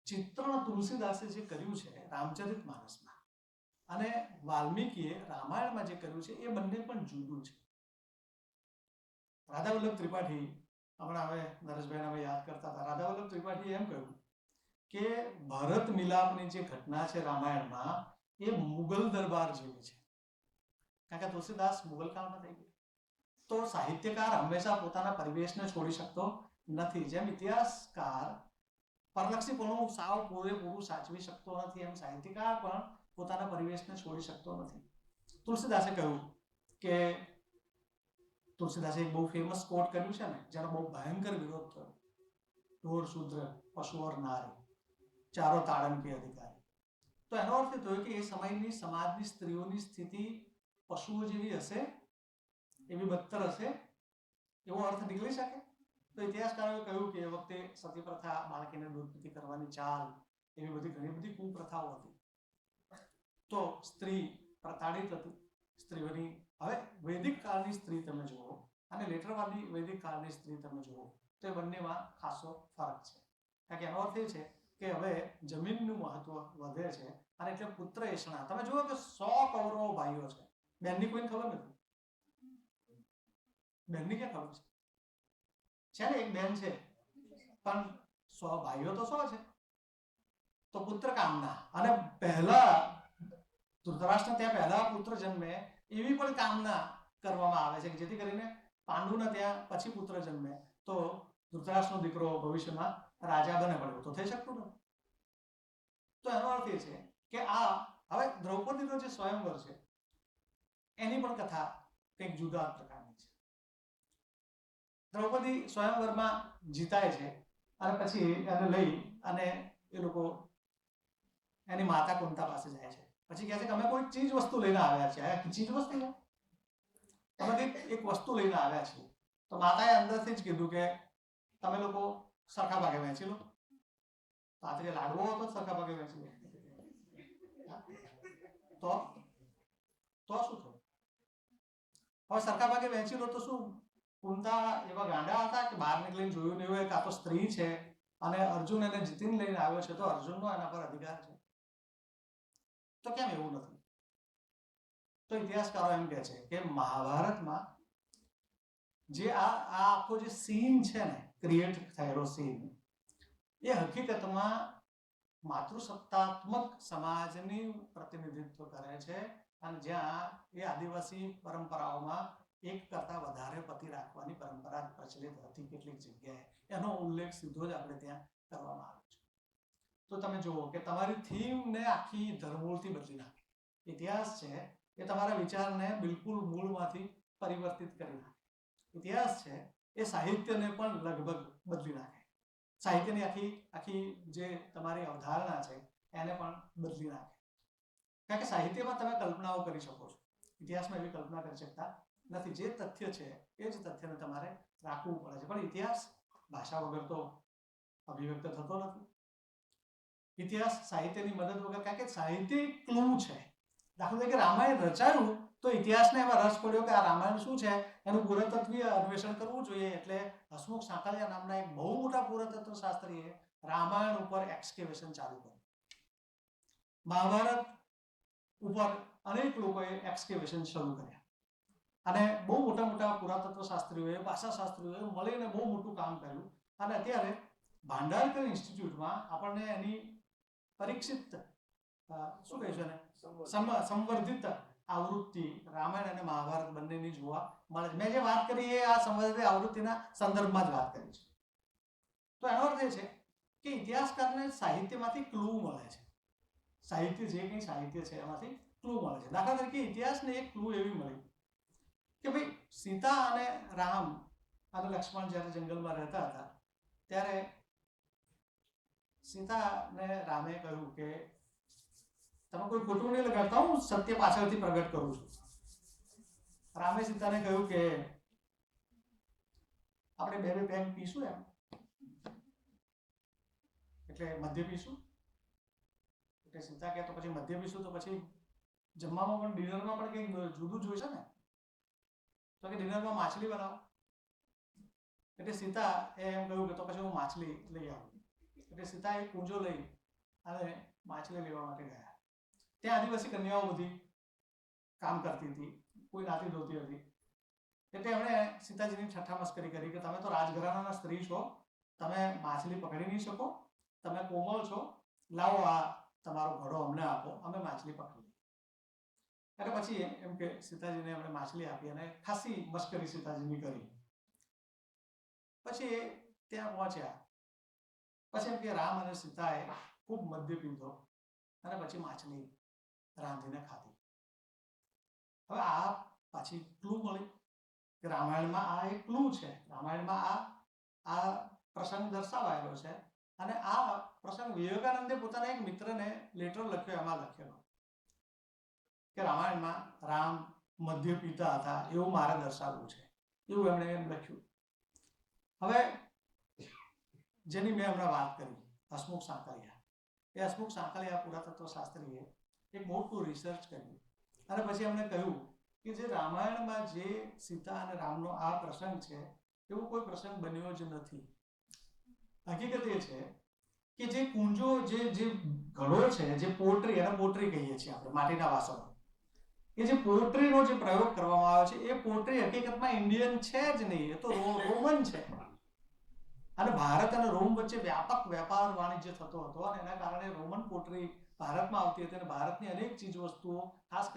Speaker 1: ચિત્રણ તુલસીદાસે જે કર્યું છે રામચરિત માનસમાં અને વાલ્મીકીએ રામાયણમાં જે કર્યું છે એ બંને પણ જુદું છે. રાધા વલ્લભ ત્રિપાઠી હમણાં હવે નરેશભાઈને અમે યાદ કરતા હતા, રાધા વલ્લભ ત્રિપાઠીએ એમ કહ્યું કે ભરત મિલાપની જે ઘટના છે રામાયણમાં એ મુગલ દરબાર જેવી છે. કારણ કે તુલસીદાસ મુગલ કાળમાં થઈ ગયું. તો સાહિત્યકાર હંમેશા પોતાના પરિવેશને છોડી શકતો નથી. જેમ ઇતિહાસકાર પરલક્ષીપણું સાવ પૂરેપૂરું સાચવી શકતો નથી એમ સાહિત્યકાર પણ પોતાના પરિવેશને છોડી શકતો નથી. તુલસીદાસે કહ્યું કે તુલસીદાસે એક બહુ ફેમસ કોટ કર્યું છે ને જેનો બહુ ભયંકર વિરોધ થયો, ઢોર શૂદ્ર પશુ ઓર નારી ચારો તાળન કે અધિકારી. તો એનો અર્થ એ થયો કે એ સમયની સમાજની સ્ત્રીઓની સ્થિતિ પશુઓ જેવી હશે, એવી બદતર હશે, એવો અર્થ નીકળી શકે. તો ઇતિહાસકારોએ કહ્યું કે એ વખતે સતી પ્રથા, બાળકીને દૂધપીતી કરવાની ચાલ, એવી બધી ઘણી બધી કુપ્રથાઓ હતી. તો સ્ત્રી પ્રતાડિત હતી. સ્ત્રીઓની હવે વૈદિક કાળની સ્ત્રી તમે જુઓ અને લેટરવાદી વૈદિક કાળની સ્ત્રી તમે જુઓ તો એ બંનેમાં ખાસો ફરક છે. કારણ કે એનો અર્થ એ છે કે હવે જમીનનું મહત્વ વધે છે અને એટલે પુત્ર એષણા. તમે જુઓ કે 100 કૌરવો ભાઈઓ છે, બેનની કોઈને ખબર નથી. બેનની ક્યાં ખબર છે ને? એક બેન છે પણ 100 ભાઈઓ તો 100 છે. તો પુત્ર કામના અને પહેલા ધૃતરાષ્ટ્ર ત્યાં પહેલા પુત્ર જન્મે એવી પણ કામના કરવામાં આવે છે કે જેથી કરીને પાંડુના ત્યાં પછી પુત્ર જન્મે તો ધૃતરાષ્ટ્રનો દીકરો ભવિષ્યમાં રાજા બને, પણ તો થઈ શકતું નથી. તો એનો અર્થ એ છે કે આ હવે દ્રૌપદીનો જે સ્વયંવર છે એની પણ કથા કંઈક જુદા પ્રકારની છે. દ્રૌપદી સ્વયંવરમાં જીતાય છે અને પછી એને લઈ અને એ લોકો એની માતા કુંતા પાસે જાય છે. પછી કહે છે કે અમે કોઈ ચીજ વસ્તુ લઈને આવ્યા છીએ. આ ચીજ વસ્તુ છે, તમે એક વસ્તુ લઈને આવ્યા છીએ. તો માતાએ અંદરથી જ કીધું કે તમે લોકો સરખા ભાગે વહેંચી લો. તો આ લાડવો હતો સરખા ભાગે વહેંચી લો. તો શું થયું? હવે સરખા ભાગે વહેંચી લો તો શું કુંતા એવા ગાંડા હતા કે બહાર નીકળીને જોયું નહીં હોય કે આ તો સ્ત્રી છે અને અર્જુન એને જીતીને લઈને આવ્યો છે તો અર્જુનનો એના પર અધિકાર છે? તો કેમ એવું નથી? તો ઇતિહાસકારો એમ કહે છે કે મહાભારતમાં જે આ આખો જે સીન છે ને, ક્રિએટ થયેલો સીન, એ હકીકતમાં માતૃસત્તાત્મક સમાજની પ્રતિનિધિત્વ કરે છે અને જ્યાં એ આદિવાસી પરંપરાઓમાં એક કરતા વધારે પતિ રાખવાની પરંપરા પ્રચલિત હતી કેટલીક જગ્યાએ, એનો ઉલ્લેખ સીધો જ આપણે ત્યાં કરવામાં આવે છે. તો તમે જુઓ કે તમારી થીમને આખી ધરમૂળથી બદલી નાખે. ઇતિહાસ છે એ તમારા વિચારને બિલકુલ મૂળમાંથી પરિવર્તિત કરી નાખે. ઇતિહાસ છે એ સાહિત્યને પણ લગભગ બદલી નાખે. સાહિત્યની આખી જે તમારી અવધારણા છે એને પણ બદલી નાખે. કારણ કે સાહિત્યમાં તમે કલ્પનાઓ કરી શકો છો, ઇતિહાસમાં એવી કલ્પના કરી શકતા નથી. જે તથ્ય છે એ જ તથ્યને તમારે રાખવું પડે છે. પણ ઇતિહાસ ભાષા વગર તો અભિવ્યક્ત થતો નથી. ઇતિહાસ સાહિત્યની મદદ વગર, કારણ કે સાહિત્ય ક્લુ છે. દાખલા તરીકે રામાયણ રચાયું તો ઇતિહાસને એમાં રસ પડ્યો કે આ રામાયણ શું છે એનું પુરાતત્વીય અન્વેષણ કરવું જોઈએ. એટલે હસમુખ સાંકળિયા નામના એક બહુ મોટા પુરાતત્વ શાસ્ત્રીએ રામાયણ ઉપર એક્સકેવેશન ચાલુ કર્યું. મહાભારત ઉપર અનેક લોકોએ એક્સકેવેશન શરૂ કર્યા. અને બહુ મોટા મોટા પુરાતત્વ શાસ્ત્રીઓએ ભાષાશાસ્ત્રીઓએ મળીને બહુ મોટું કામ કર્યું અને અત્યારે ભાંડારકર ઇન્સ્ટિટ્યૂટમાં આપણને એની પરીક્ષિત શું કહે છે ને સંવર્ધિત આવૃત્તિ રામાયણ અને મહાભારત બંનેની જોવા મળે છે. મેં જે વાત કરી એ આ સંવર્ધિત આવૃત્તિના સંદર્ભમાં જ વાત કરી છે. તો એનો અર્થ એ છે કે ઇતિહાસકારને સાહિત્યમાંથી ક્લુ મળે છે. સાહિત્ય જે કંઈ સાહિત્ય છે એમાંથી ક્લુ મળે છે. દાખલા તરીકે ઇતિહાસને એક ક્લુ એવી મળી કે ભાઈ સીતા અને રામ અને લક્ષ્મણ જ્યારે જંગલમાં રહેતા હતા ત્યારે સીતાને રામે કહ્યું કે તમે કોઈ ખોટું નહીં લગાડતા, હું સત્ય પાછળથી પ્રગટ કરું છું. રામે સીતાને કહ્યું કે આપણે બે બે પેન પીશું એમ, એટલે મધ્ય પીશું. એટલે સીતા કહે તો પછી મધ્ય પીશું તો પછી જમવામાં પણ ડિનરમાં પણ કંઈક જુદું જોઈશે ને, તો કે ડિનરમાં માછલી બનાવો. એટલે સીતા એમ કહ્યું કે તો પછી હું માછલી લઈ આવું. એટલે સીતા એક કૂંજો લઈ અને માછલી લેવા માટે ગયા. ત્યાં આદિવાસી કન્યાઓ બધી કામ કરતી હતી, કોઈ નાતી ધોતી હતી. એટલે એમણે સીતાજીની ઠઠ્ઠા મસ્કરી કરી કે તમે તો રાજઘરાનાના સ્ત્રી છો, તમે માછલી પકડી નહીં શકો, તમે કોમળ છો, લાવો આ તમારો ઘડો અમને આપો, અમે માછલી પકડી. એટલે પછી એમ કે સીતાજીને એમણે માછલી આપી અને ખાસી મસ્કરી સીતાજીની કરી. પછી ત્યાં પહોંચ્યા. પછી એમ કે રામ અને સીતાએ ખૂબ મદ્ય પીધો અને પછી માછલી રાંધીને ખાધી. હવે આ પાછી ક્લુ મળી કે રામાયણમાં આ એક ક્લુ છે. રામાયણમાં આ પ્રસંગ દર્શાવાયેલો છે અને આ પ્રસંગ વિવેકાનંદે પોતાના એક મિત્રને લેટર લખ્યો, એમાં લખેલો કે રામાયણમાં રામ મદ્ય પીતા હતા એવું મારે દર્શાવવું છે, એવું એમણે એમ લખ્યું. હવે જેની મેં હમણાં વાત કરી, હસમુખ સાંકળિયા, એ હસમુખ સાંકળિયા પુરાતત્વ શાસ્ત્રીએ એક મોટું રિસર્ચ કર્યું અને પછી એમણે કહ્યું કે જે રામાયણમાં જે સીતા અને રામનો આ પ્રસંગ છે એવો કોઈ પ્રસંગ બન્યો જ નથી. હકીકત એ છે કે જે કુંજો, જે ઘડો છે, જે પોટ્રી, અને પોટ્રી કહીએ છીએ આપણે માટીના વાસણો, એ જે પોટ્રીનો જે પ્રયોગ કરવામાં આવ્યો છે એ પોટ્રી હકીકતમાં ઇન્ડિયન છે જ નહીં, એ તો રોમન છે. અને ભારત અને રોમ વચ્ચે વ્યાપક વેપાર વાણિજ્ય થતો હતો અને એના કારણે રોમન પોટ્રી ભારતમાં આવતી હતી અને ભારતની અનેક ચીજ વસ્તુઓ, ખાસ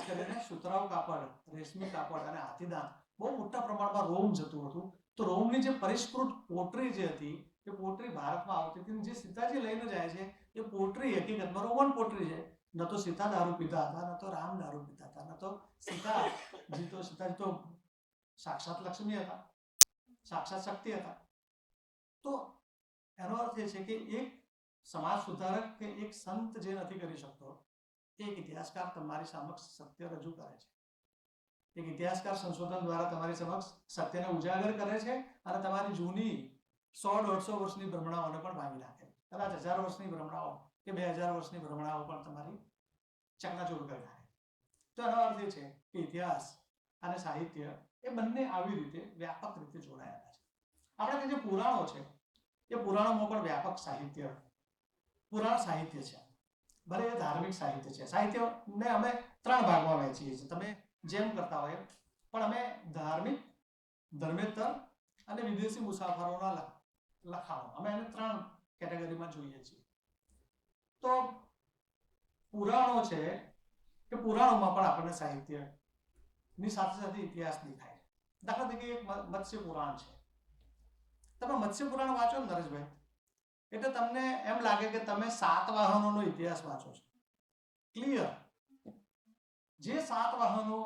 Speaker 1: કરીને સુતરાઉ કાપડ, રેશમી કાપડ અને હાથીદાંત બહુ મોટા પ્રમાણમાં રોમ જતું હતું. તો રોમની જે પરિષ્કૃત પોટ્રી જે હતી એ પોટ્રી ભારતમાં આવતી હતી. જે સીતાજી લઈને જાય છે એ પોટ્રી હકીકતમાં રોમન પોટ્રી છે. ન તો સીતા દારૂ પીતા હતા, ન તો રામ દારૂ પીતા હતા, ન તો સીતાજી તો સાક્ષાત લક્ષ્મી હતા, સાક્ષાત શક્તિ હતા. તો એનો અર્થ એ છે કે એક સમાજ સુધારક કે એક સંત જે નથી કરી શકતો, એક ઇતિહાસકાર તમારી સમક્ષ સત્ય રજૂ કરે છે. એક ઇતિહાસકાર સંશોધન દ્વારા તમારી સમક્ષ સત્યને ઉજાગર કરે છે અને તમારી જૂની 100-150 વર્ષની ભ્રમણાઓને પણ ભાંગી નાખે. કદાચ 1000 વર્ષની ભ્રમણાઓ કે 2000 વર્ષની ભ્રમણાઓ પણ તમારી ચકનાચૂર કરી નાખે. તો એનો અર્થ એ છે કે ઇતિહાસ અને સાહિત્ય એ બંને આવી રીતે વ્યાપક રીતે જોડાયેલા છે. આપણે જે પુરાણો છે એ પુરાણોમાં પણ વ્યાપક સાહિત્ય, પુરાણ સાહિત્ય છે. ભલે એ ધાર્મિક સાહિત્ય છે. સાહિત્યને અમે 3 ભાગમાં વહેંચીએ છીએ, તમે જેમ કરતા હોય, પણ અમે ધાર્મિક, ધર્મેતર અને વિદેશી મુસાફરોના લખાણો, અમે એને 3 કેટેગરીમાં જોઈએ છીએ. તો પુરાણો છે કે પુરાણોમાં પણ આપણને સાહિત્યની સાથે સાથે ઇતિહાસ દેખાય છે. દાખલા તરીકે એક મત્સ્ય પુરાણ છે. તમે મત્સ્ય પુરાણ વાંચો ને નરેશભાઈ, એટલે તમને એમ લાગે કે તમે 7 વાહનોનો ઇતિહાસ વાંચો છો. ક્લિયર. જે 7 વાહનો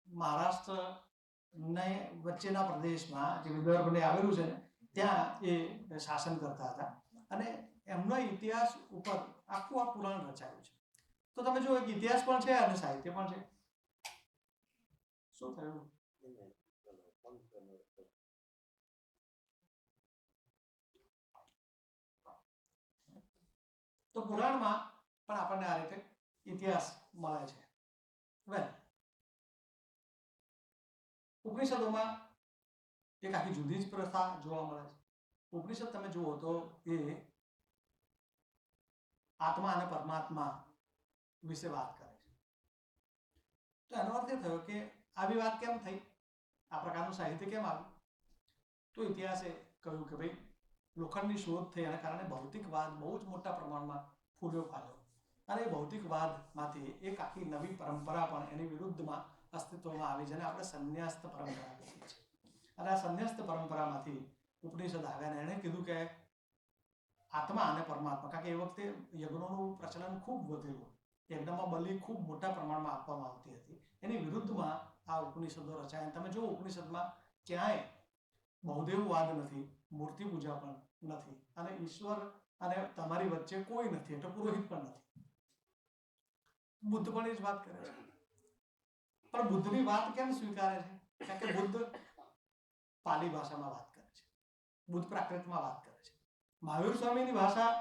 Speaker 1: મહારાષ્ટ્ર ને વચ્ચેના પ્રદેશમાં, જે વિદર્ભને આવેલું છે ને, ત્યાં એ શાસન કરતા હતા અને એમના ઇતિહાસ ઉપર આખું આ પુરાણ રચાયું છે. તો તમે જો એક ઇતિહાસ પણ છે અને સાહિત્ય પણ છે. શું થયું? તો પુરાણમાં પણ આપણને આ રીતે ઇતિહાસ મળે છે. વેલ, ઉપનિષદોમાં એક આખી જુદી જ પ્રથા જોવા મળે છે. ઉપનિષદ તમે જુઓ તો એ આત્મા અને પરમાત્મા વિશે વાત કરે છે. તો એનો અર્થ એ થયો કે આવી વાત કેમ થઈ, આ પ્રકારનું સાહિત્ય કેમ આવ્યું? તો ઇતિહાસે કહ્યું કે ભાઈ લોખંડની શોધ થઈ એના કારણે ભૌતિકવાદ બહુ જ મોટા પ્રમાણમાં ફૂલ્યો ફાલ્યો અને એ ભૌતિકવાદમાંથી એક આખી નવી પરંપરા પણ એની વિરુદ્ધમાં અસ્તિત્વમાં આવી, જેને આપણે સંન્યાસ્ત પરંપરા કહીએ છીએ. અને આ સંન્યાસ્ત પરંપરામાંથી ઉપનિષદ આવ્યા અને એણે કીધું કે આત્મા અને પરમાત્મા, કારણ કે એ વખતે યજ્ઞોનું પ્રચલન ખૂબ વધેલું, યજ્ઞમાં બલિ ખૂબ મોટા પ્રમાણમાં આપવામાં આવતી હતી, એની વિરુદ્ધમાં આ ઉપનિષદો રચાયા. તમે જો ઉપનિષદમાં ક્યાંય બહુદેવવાદ નથી, મૂર્તિ પૂજા પણ નથી અને ઈશ્વર અને તમારી વચ્ચે કોઈ નથી, એટલે પુરોહિત પણ નથી. બુદ્ધ પણ એ જ વાત કરે છે. પણ બુદ્ધની વાત કેમ સ્વીકારે છે? કારણ કે બુદ્ધ પાલી ભાષામાં વાત કરે છે, બુદ્ધ પ્રાકૃતમાં વાત કરે છે. મહાવીર સ્વામીની ભાષા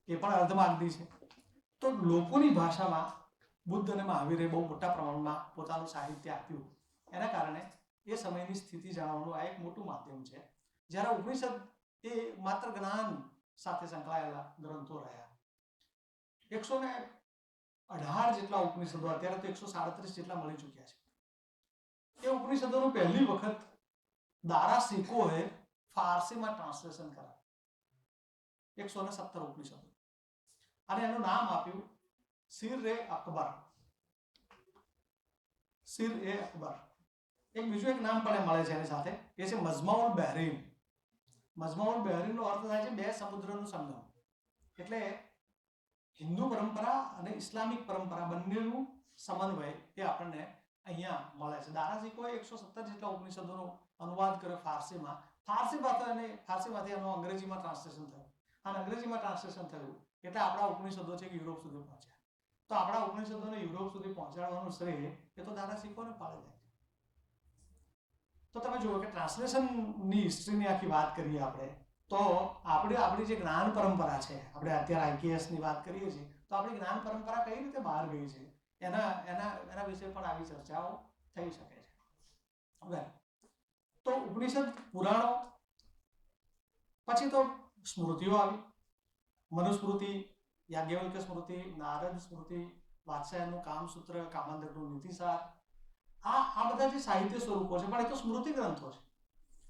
Speaker 1: એ પણ અર્ધમાગધી છે. તો લોકોની ભાષામાં બુદ્ધ અને મહાવીરે બહુ મોટા પ્રમાણમાં પોતાનું સાહિત્ય આપ્યું. એના કારણે એ સમયની સ્થિતિ જાણવાનું આ એક મોટું માધ્યમ છે. જ્યારે ઉપનિષદ એ માત્ર જ્ઞાન સાથે સંકળાયેલા ગ્રંથો રહ્યા. 118 જેટલા ઉપનિષદો, અત્યારે તો 137 જેટલા મળી ચૂક્યા છે. એ ઉપનિષદોનું પહેલી વખત દારા સિકોએ ફારસીમાં ટ્રાન્સલેશન કરાવ્યું, 117 ઉપનિષદો, અને એનું નામ આપ્યું સિર-એ-અકબર. સિર-એ-અકબર. એક બીજું એક નામ પણ મળે છે એની સાથે, એ છે મજમાઉલ બહેરીન. મજમાઉલ બહેરીનનો અર્થ થાય છે બે સમુદ્રનું સંગમ. એટલે હિન્દુ પરંપરા અને ઇસ્લામિક પરંપરા બંનેનું સમન્વય એ આપણને અહીંયા મળે છે. દારા સિકોએ 117 જેટલા ઉપનિષદોનો અનુવાદ કર્યો ફારસીમાં. ફારસીમાંથી એનું અંગ્રેજીમાં ટ્રાન્સલેશન થયું, અને અંગ્રેજીમાં ટ્રાન્સલેશન થયું એટલે આપણા ઉપનિષદો છે કે યુરોપ સુધી પહોંચ્યા. તો આપણા ઉપનિષદોને યુરોપ સુધી પહોંચાડવાનું શ્રેય એ તો દારા સિકોને પાડે જાય. તો તમે જુઓ કે ટ્રાન્સલેશનની હિસ્ટ્રીની આખી વાત કરીએ આપણે, તો આપણી જે જ્ઞાન પરંપરા છે, આપણે અત્યારે આઈકેએસની વાત કરીએ છીએ, તો આપણી જ્ઞાન પરંપરા કઈ રીતે બહાર ગઈ છે એના વિશે પણ આવી ચર્ચાઓ થઈ શકે છે. હવે તો ઉપનિષદ, પુરાણો, પછી તો સ્મૃતિઓ આવી. મનુસ્મૃતિ, યાજ્ઞવલ્ક્ય સ્મૃતિ, નારદ સ્મૃતિ, વાત્સ્યાયનનું કામસૂત્ર, કામાંદરનું નીતિસાર, આ બધા જે સાહિત્ય સ્વરૂપો છે, પણ એ તો સ્મૃતિ ગ્રંથો છે.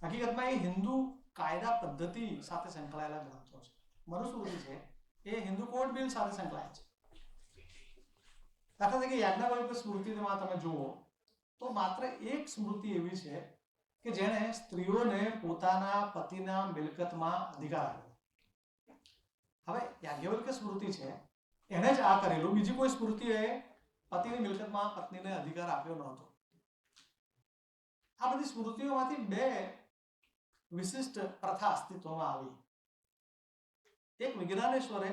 Speaker 1: હકીકતમાં એ હિન્દુ કાયદા પદ્ધતિ સાથે સંકળાયેલા ગ્રંથો છે. મનુસ્મૃતિ છે એ હિન્દુ કોડ બિલ સાથે સંકળાયેલ છે. દાખલા તરીકે યાજ્ઞવલ્ક્ય સ્મૃતિમાં તમે જુઓ તો માત્ર એક સ્મૃતિ એવી છે કે જેણે સ્ત્રીઓને પોતાના પતિના મિલકતમાં અધિકાર આપ્યો. હવે યાજ્ઞવલ્ક્ય સ્મૃતિ છે એને જ આ કરેલું, બીજી કોઈ સ્મૃતિએ પતિની મિલકતમાં પત્નીને અધિકાર આપ્યો નહોતો. આ બધી સ્મૃતિઓમાંથી બે વિશિષ્ટ પ્રથા અસ્તિત્વમાં આવી. એક વિજ્ઞાનેશ્વરે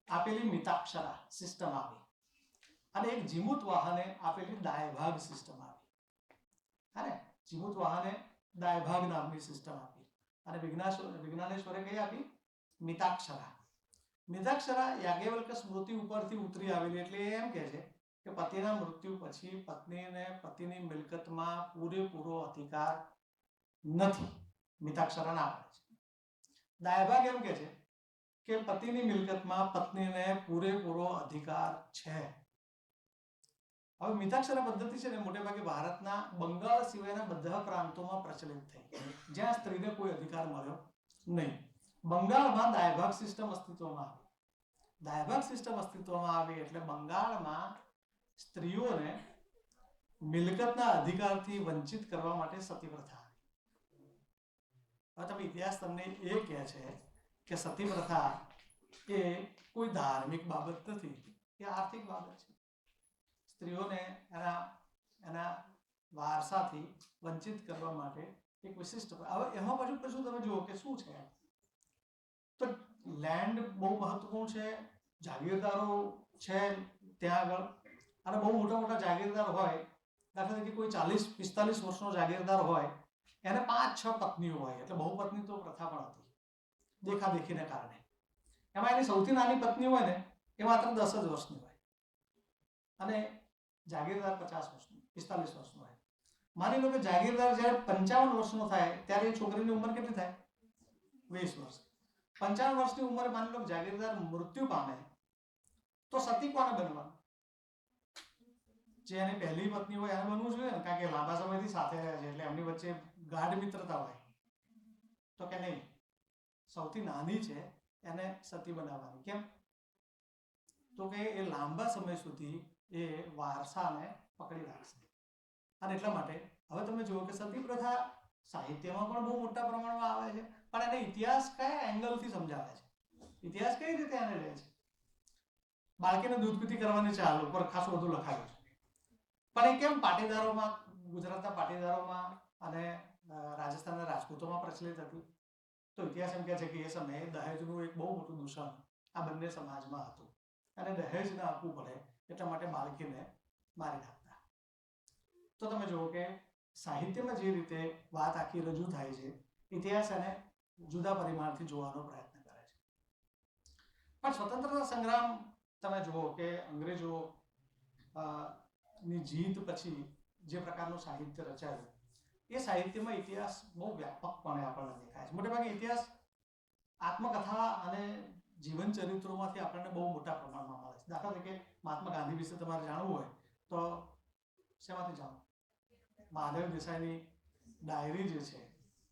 Speaker 1: આપેલી મિતાક્ષરા સિસ્ટમ આવી, અને એક જીમુત વાહને આપેલી દાયભાગ સિસ્ટમ આવી. અને જીમુત વાહને દાયભાગ નામની સિસ્ટમ આપી, અને વિજ્ઞાનેશ્વરે કઈ આપી? મિતાક્ષરા. મિતાક્ષરા યાજ્ઞવલ્ક્ય સ્મૃતિ ઉપરથી ઉતરી આવેલી, એટલે એમ કહે છે કે પતિના મૃત્યુ પછી પત્નીને પતિની મિલકતમાં પૂરેપૂરો અધિકાર નથી. મિતાક્ષરા ના પાડે છે. દાયભાગ એમ કહે છે કે પતિની મિલકતમાં પત્નીને પૂરેપૂરો અધિકાર છે. હવે મિતાક્ષરા પદ્ધતિ છે ને મોટે ભાગે ભારતના બંગાળ સિવાયના બધા પ્રાંતોમાં પ્રચલિત થઈ, જ્યાં સ્ત્રીને કોઈ અધિકાર મળ્યો નહીં. બંગાળમાં દાયભાગ સિસ્ટમ અસ્તિત્વમાં આવી. દાયભાગ સિસ્ટમ અસ્તિત્વમાં આવી એટલે બંગાળમાં સ્ત્રીઓને મિલકતના અધિકારથી વંચિત કરવા માટે સતી પ્રથા આવી. હવે તમે ઇતિહાસ તમને એ કહે છે કે સતી પ્રથા એ કોઈ ધાર્મિક બાબત નથી, એ આર્થિક બાબત છે. સ્ત્રીઓને એના વારસાથી વંચિત કરવા માટે એક વિશિષ્ટ. હવે એમાં પાછું તમે જુઓ કે શું છે, તો લેન્ડ બહુ મહત્વપૂર્ણ છે, જાગીરદારો છે ત્યાં આગળ, અને બહુ મોટા જાગીરદાર હોય. દાખલા તરીકે કોઈ 40-45 વર્ષનો જાગીરદાર હોય, એને 5-6 પત્નીઓ હોય, એટલે બહુપત્ની તો પ્રથા પણ હતી દેખાદેખીને કારણે. એમાં એની સૌથી નાની પત્ની હોય ને એ માત્ર 10 જ વર્ષની હોય, અને જાગીરદાર 50 વર્ષનો 45 વર્ષનો હોય. માની લો કે જાગીરદાર જ્યારે 55 વર્ષનો થાય ત્યારે એ છોકરીની ઉંમર કેટલી થાય? 20 વર્ષ. 55 વર્ષની ઉંમરે માની લો જાગીરદાર મૃત્યુ પામે તો સતી કોને બનવાનું? જે એની પહેલી પત્ની હોય એને બનવું જોઈએ ને, કારણ કે લાંબા સમયથી સાથે રહે છે એટલે એમની વચ્ચે ગાઢ મિત્રતા હોય. તો કે નહીં, સૌથી નાની છે એને સતી બનાવવાની. કેમ? તો કે એ લાંબા સમય સુધી એ વારસાને પકડી રાખશે. અને એટલા માટે હવે તમે જુઓ કે સતી પ્રથા સાહિત્યમાં પણ બહુ મોટા પ્રમાણમાં આવે છે, પણ એને ઇતિહાસ કયા એંગલથી સમજાવે છે, ઇતિહાસ કઈ રીતે એને લે છે. બાળકીને દૂધ પીતી કરવાની ચાલ ઉપર ખાસું બધું લખાયું છે, પણ એ કેમ પાટીદારોમાં, ગુજરાતના પાટીદારોમાં અને રાજસ્થાનના રાજપૂતોમાં પ્રચલિત હતી? તો ઇતિહાસ એમ કહે છે કે એ સમયે દહેજનું એક બહુ મોટું દૂષણ આ બંને સમાજમાં હતું અને દહેજ ના આપવું પડે એટલા માટે બાળકીને મારી નાખતા. તો તમે જુઓ કે સાહિત્યમાં જે રીતે વાત આખી રજૂ થાય છે, ઇતિહાસ એને જુદા પરિમાણથી જોવાનો પ્રયત્ન કરે છે. પણ સ્વતંત્રતા સંગ્રામ તમે જુઓ કે અંગ્રેજો ની જીત પછી જે પ્રકારનું સાહિત્ય રચાયું, એ સાહિત્યમાં ઇતિહાસ બહુ વ્યાપકપણે આપણને દેખાય છે. મોટેભાગે ઇતિહાસ આત્મકથા અને જીવન ચરિત્રોમાંથી આપણને બહુ મોટા પ્રમાણમાં મળે છે. દાખલા તરીકે મહાત્મા ગાંધી વિશે તમારે જાણવું હોય તો શેમાંથી જાણો? મહાદેવ દેસાઈની ડાયરી જે છે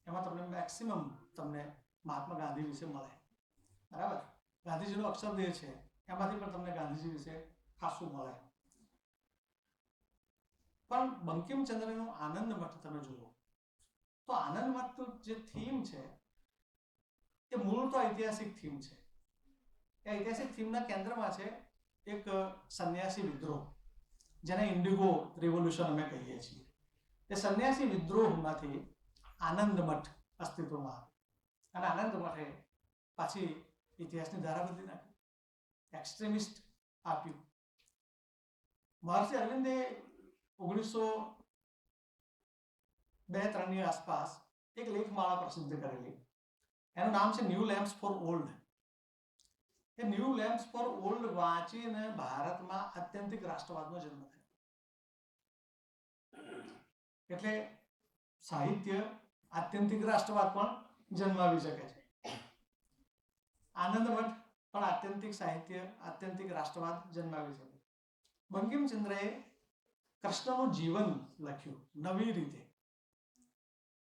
Speaker 1: એમાં તમને મેક્સિમમ તમને મહાત્મા ગાંધી વિશે મળે, બરાબર? ગાંધીજીનો અક્ષરદેહ છે એમાંથી પણ તમને ગાંધીજી વિશે ખાસું મળે. પણ બંકિમચંદ્રનું આનંદ મઠ તમે જુઓ તો આનંદ મઠનું જે થીમ છે એ મૂળ તો ઐતિહાસિક થીમ છે. એ ઐતિહાસિક થીમના કેન્દ્રમાં છે એક સંન્યાસી વિદ્રોહ, જેને ઇન્ડિગો રિવોલ્યુશન અમે કહીએ છીએ. એ સંન્યાસી વિદ્રોહમાંથી આનંદ મઠ અસ્તિત્વમાં આવ્યો અને આનંદ મઠે પાછી ઇતિહાસની ધારા બદલી નાખી, એક્સ્ટ્રીમિસ્ટ આપ્યું. મહર્ષિ અરવિંદે 1902-03 ની આસપાસ એક લેખમાળા પ્રસિદ્ધ કરેલી, એનું નામ છે ન્યૂ લેમ્પ્સ ફોર ઓલ્ડ. એ ન્યૂ લેમ્પ્સ ફોર ઓલ્ડ વાંચીને ભારતમાં આત્યંતિક રાષ્ટ્રવાદનો જન્મ થયો. એટલે સાહિત્ય આત્યંતિક રાષ્ટ્રવાદ પણ જન્માવી શકે છે. આનંદ મઠ પણ આત્યંતિક સાહિત્ય, આત્યંતિક રાષ્ટ્રવાદ જન્માવી શકે. બંકિમચંદ્રએ કૃષ્ણનું જીવન લખ્યું નવી રીતે.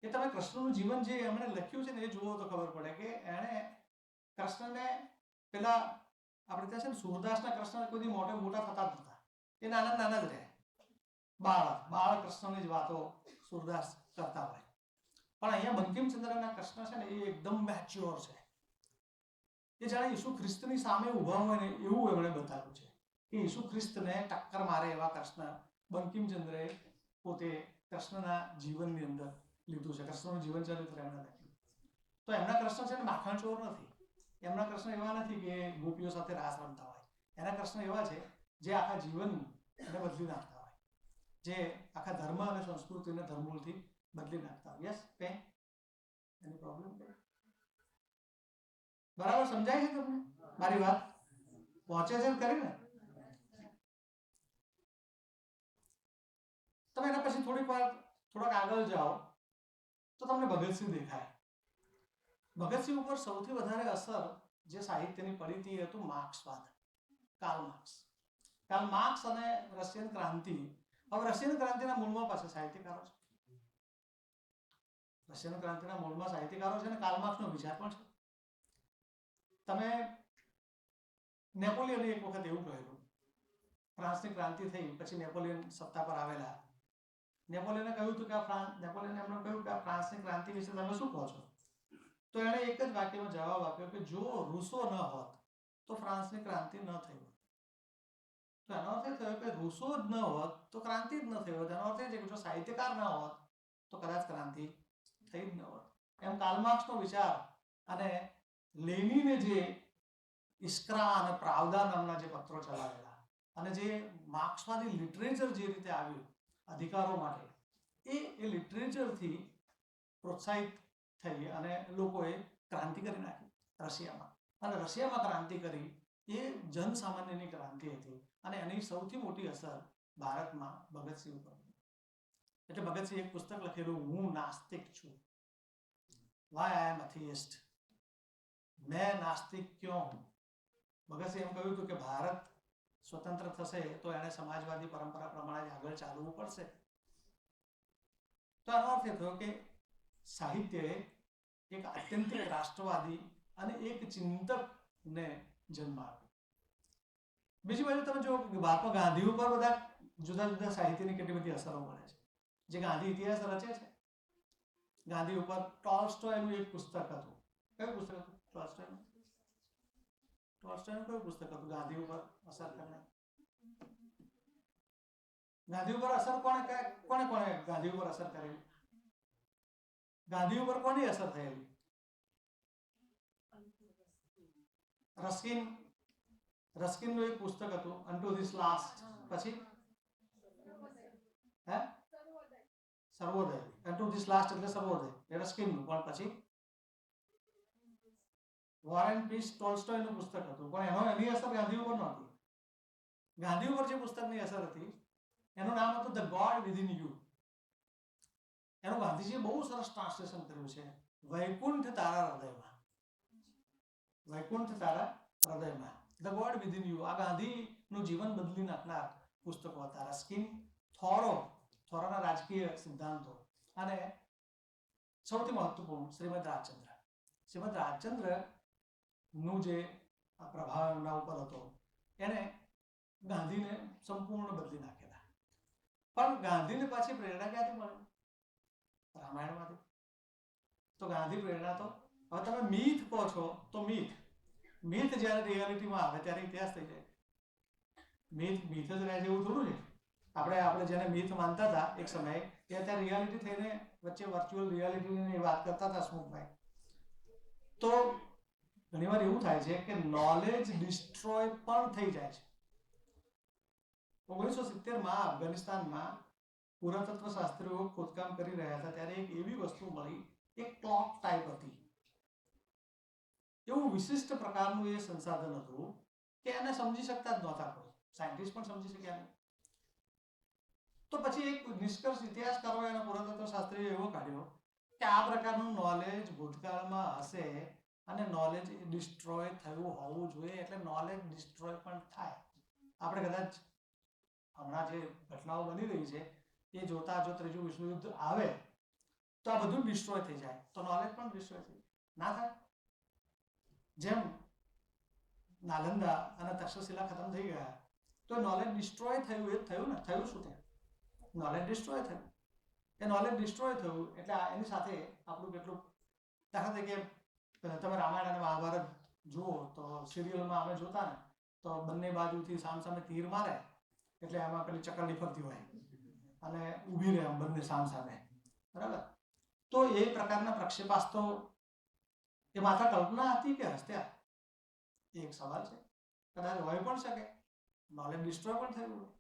Speaker 1: એ તમે કૃષ્ણનું જીવન જે એમણે લખ્યું છે ને એ જુઓ તો ખબર પડે કે એણે કૃષ્ણને પેલા આપણે ત્યાં છે ને સૂરદાસના કૃષ્ણ કોઈ મોટા થતા જ નતા, એ નાના નાના જ રહે. બાળ કૃષ્ણની જ વાતો સૂરદાસ કરતા હોય. પણ અહીંયા બંકિમચંદ્રના કૃષ્ણ છે ને એ એકદમ મેચ્યોર છે. એ જાણે ઈસુ ખ્રિસ્તની સામે ઊભા હોય ને એવું એમણે બતાવ્યું છે કે ઈસુ ખ્રિસ્તને ટક્કર મારે એવા કૃષ્ણ બંકિમચંદ્રએ પોતે કૃષ્ણના જીવનની અંદર લીધું છે. કૃષ્ણનું જીવન ચરિત્ર એમણે લખ્યું. તો એમના કૃષ્ણ છે ને માખણચોર નથી. એમના કૃષ્ણ એવા નથી કે ગોપીઓ સાથે રાસ રમતા હોય. એના કૃષ્ણ એવા છે જે આખા જીવન એને બદલી નાખતા હોય, જે આખા ધર્મ અને સંસ્કૃતિને ધર્મૂળથી બદલી નાખતા હોય. યસ, કઈ એની પ્રોબ્લેમ? બરાબર સમજાય છે તમને મારી વાત? પહોંચે છે કરીને? તમે એના પછી થોડાક આગળ જાઓ તો તમને ભગતસિંહ દેખાય. ભગતસિંહ ઉપર સૌથી વધારે અસર જે સાહિત્યની પડી હતી એ હતું માર્ક્સવાદ, કાર્લ માર્ક્સ. કાર્લ માર્ક્સ અને રશિયન ક્રાંતિ. હવે રશિયન ક્રાંતિના મૂળમાં પાછા સાહિત્યકારો છે. રશિયન ક્રાંતિના મૂળમાં સાહિત્યકારો છે અને કાર્લ માર્ક્સનો વિચાર પણ છે. તમે નેપોલિયને એક વખત એવું કહેલું, ફ્રાન્સની ક્રાંતિ થઈ પછી નેપોલિયન સત્તા પર આવેલા. નેપોલિયને કહ્યું હતું કે નેપોલિયને એમણે કહ્યું કે આ ફ્રાન્સની ક્રાંતિ વિશે તમે શું કહો છો? તો એણે એક જ વાક્યમાં જવાબ આપ્યો કે જો રૂસો ન હોત તો ફ્રાન્સની ક્રાંતિ ન થઈ હોત. તો એનો અર્થ એ થયો કે રૂસો જ ન હોત તો ક્રાંતિ જ ન થઈ હોત. એનો અર્થ એ છે કે જો સાહિત્યકાર ન હોત તો કદાચ ક્રાંતિ થઈ જ ન હોત. એમ કાર્લ માર્ક્સનો વિચાર અને લેનીને જે ઇસ્ક્રા અને પ્રાવદા નામના જે પત્રો ચલાવેલા અને જે માર્ક્સવાદી લિટરેચર જે રીતે આવ્યું અધિકારો માટે, એ લિટરેચરથી પ્રોત્સાહિત થઈ અને લોકોએ ક્રાંતિ કરી નાખી રશિયામાં. અને રશિયામાં ક્રાંતિ કરી એ જનસામાન્યની ક્રાંતિ હતી અને એની સૌથી મોટી અસર ભારતમાં ભગતસિંહ ઉપર. એટલે ભગતસિંહ એક પુસ્તક લખેલું, હું નાસ્તિક છું, વાય આઈ એમ એથિયસ્ટ. મેં નાસ્તિક ક્यों હું? ભગતસિંહ એમ કહ્યું હતું કે ભારત સ્વતંત્ર થશે તો એને સમાજવાદી પરંપરા પ્રમાણે આગળ ચાલવું પડશે. તો આનો અર્થ એ થયો કે સાહિત્યએ એક આત્યંતિક રાષ્ટ્રવાદી અને એક ચિંતકને જન્મ આપ્યો. બીજી બાજુ તમે જો મહાત્મા ગાંધી ઉપર બધા જુદા જુદા સાહિત્યની કેટલી બધી અસરો મળે છે. જે ગાંધી ઇતિહાસ રચે છે, ગાંધી ઉપર ટોલ્સ્ટોયનું એક પુસ્તક હતું. કયું પુસ્તક હતું ટોલ્સ્ટોયનું? ટોલ્સ્ટોયનું કયું પુસ્તક હતું ગાંધી ઉપર અસર કરનાર? ગાંધી ઉપર અસર કોને ગાંધી ઉપર અસર કરેલી? ગાંધી ઉપર કોની અસર થયેલી? રસ્કિનનું એક પુસ્તક હતું અનટુ ધીસ લાસ્ટ. પછી સર્વોદય. અનટુ ધીસ લાસ્ટ એટલે સર્વોદય એ રસ્કિનનું. પણ પછી વોર એન્ડ પીસ ટોલ્સ્ટોયનું પુસ્તક હતું, પણ એની અસર ગાંધી ઉપર નહોતી. ગાંધી ઉપર જે પુસ્તકની અસર હતી એનું નામ હતું ધ ગોડ વિધિન યુ. એનું ગાંધીજીએ બહુ સરસ ટ્રાન્સલેશન કર્યું છે, વૈકુંઠ તારા હૃદયમાં. વૈકુંઠ તારા હૃદયમાં, ધ ગોડ વિધિન યુ. આ ગાંધીનું જીવન બદલી નાખનાર પુસ્તકો હતા. રસ્કિન, થોરોના રાજકીય સિદ્ધાંતો, અને સૌથી મહત્વપૂર્ણ શ્રીમદ રાજચંદ્ર. શ્રીમદ રાજચંદ્ર નું જે પ્રભાવ એમના ઉપર હતો એને ગાંધીને સંપૂર્ણ બદલી નાખેલા. પણ ગાંધીને પાછી પ્રેરણા ક્યાંથી મળે? રામાયણમાંથી. તો ગાંધી પ્રેરણા તો, હવે તમે મીથ કહો છો તો મીથ જ્યારે રિયાલિટીમાં આવે ત્યારે ઇતિહાસ થઈ જાય. મીથ જ રહે જેવું થોડું છે. આપણે જેને મીથ માનતા હતા એક સમયે, એ અત્યારે રિયાલિટી થઈને વચ્ચે વર્ચ્યુઅલ રિયાલિટીની વાત કરતા હતા હસમુખભાઈ. તો ઘણીવાર એવું થાય છે કે નોલેજ ડિસ્ટ્રોય પણ થઈ જાય છે. 1970માં અફઘાનિસ્તાનમાં પુરાતત્વ શાસ્ત્રીઓ ખોદકામ કરી રહ્યા હતા ત્યારે એક એવી વસ્તુ મળી, એક ક્લોક ટાઈપ હતી. એવું વિશિષ્ટ પ્રકારનું એ સંસાધન હતું કે એને સમજી શકતા જ નહોતા કોઈ. સાયન્ટિસ્ટ પણ સમજી શક્યા નહીં. તો પછી એક નિષ્કર્ષ ઇતિહાસકારોએ અને પુરાતત્વ શાસ્ત્રીઓ એવો કાઢ્યો કે આ પ્રકારનું નોલેજ ભૂતકાળમાં હશે અને નોલેજ ડિસ્ટ્રોય થયું હોવું જોઈએ, એટલે નોલેજ ડિસ્ટ્રોય પણ થાય. આપણે કદાચ હમણાં જે ઘટનાઓ બની રહી છે એ જોતા જો ત્રીજું વિશ્વયુદ્ધ આવે તો આ બધું ડિસ્ટ્રોય થઈ જાય, તો નોલેજ પણ ડિસ્ટ્રોય થઈ ના થાય. જેમ નાલંદા અને તક્ષશિલા ખતમ થઈ ગયા તો નોલેજ ડિસ્ટ્રોય થયું, એ થયું ને. થયું શું ત્યાં? નોલેજ ડિસ્ટ્રોય થયું. એ નોલેજ ડિસ્ટ્રોય થયું એટલે એની સાથે આપણું કેટલું, દાખલા તરીકે તમે રામાયણ અને મહાભારત જુઓ તો સિરિયલમાં અમે જોતા ને તો બંને બાજુથી સામસામે તીર મારે એટલે એમાં પેલી ચકરડી ફરતી હોય અને ઊભી રહે બંને સામસામે, બરાબર? તો એ પ્રકારના પ્રક્ષેપાસ્ત્રો એ માત્ર કલ્પના હતી કે હસ્ત્યા? એ એક સવાલ છે. કદાચ હોય પણ શકે. નોલેજ ડિસ્ટ્રોય પણ થયું હોય,